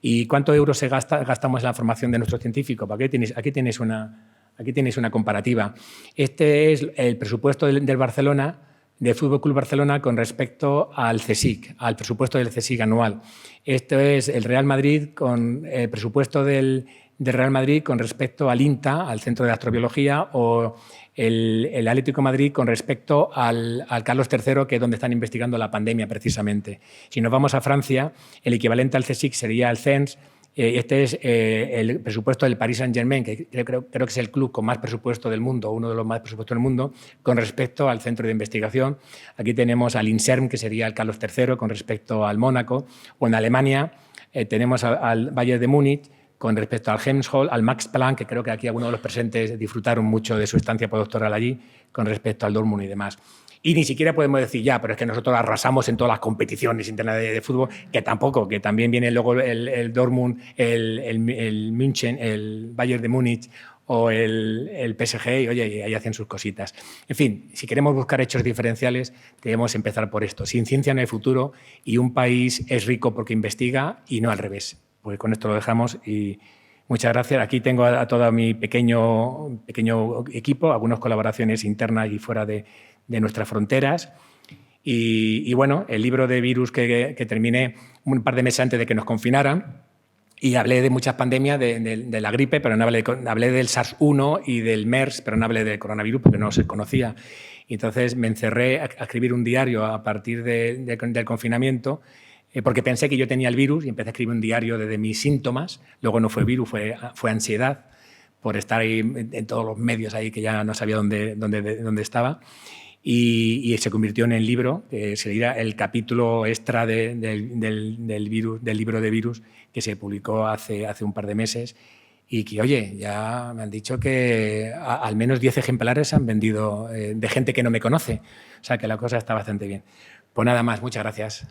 ¿Y cuántos euros gastamos en la formación de nuestros científicos? Aquí tenéis una comparativa. Este es el presupuesto del Barcelona, del Fútbol Club Barcelona, con respecto al CSIC, al presupuesto del CSIC anual. Esto es el Real Madrid con el presupuesto del Real Madrid con respecto al INTA, al Centro de Astrobiología, o el Atlético de Madrid con respecto al Carlos III, que es donde están investigando la pandemia precisamente. Si nos vamos a Francia, el equivalente al CSIC sería el CENS. Este es el presupuesto del Paris Saint-Germain, que creo que es el club con más presupuesto del mundo, uno de los más presupuestos del mundo, con respecto al centro de investigación. Aquí tenemos al INSERM, que sería el Carlos III, con respecto al Mónaco. O en Alemania tenemos al Bayern de Múnich, con respecto al Helmholtz, al Max Planck, que creo que aquí algunos de los presentes disfrutaron mucho de su estancia postdoctoral allí, con respecto al Dortmund y demás. Y ni siquiera podemos decir ya, pero es que nosotros arrasamos en todas las competiciones internas de fútbol, que tampoco, que también viene luego el Dortmund, el München, el Bayern de Múnich o el PSG, y oye, ahí hacen sus cositas. En fin, si queremos buscar hechos diferenciales, debemos empezar por esto. Sin ciencia no hay futuro y un país es rico porque investiga y no al revés. Pues con esto lo dejamos y muchas gracias. Aquí tengo a todo mi pequeño equipo, algunas colaboraciones internas y fuera de nuestras fronteras. Y bueno, el libro de virus que terminé un par de meses antes de que nos confinaran, y hablé de muchas pandemias, de la gripe, pero no hablé del SARS-1 y del MERS, pero no hablé del coronavirus porque no se conocía. Y entonces me encerré a escribir un diario a partir del confinamiento, porque pensé que yo tenía el virus y empecé a escribir un diario de mis síntomas. Luego no fue virus, fue ansiedad, por estar ahí en todos los medios ahí que ya no sabía dónde estaba. Y se convirtió en el libro, que sería el capítulo extra del libro de virus que se publicó hace un par de meses y que, oye, ya me han dicho que al menos 10 ejemplares se han vendido de gente que no me conoce. O sea, que la cosa está bastante bien. Pues nada más, muchas gracias.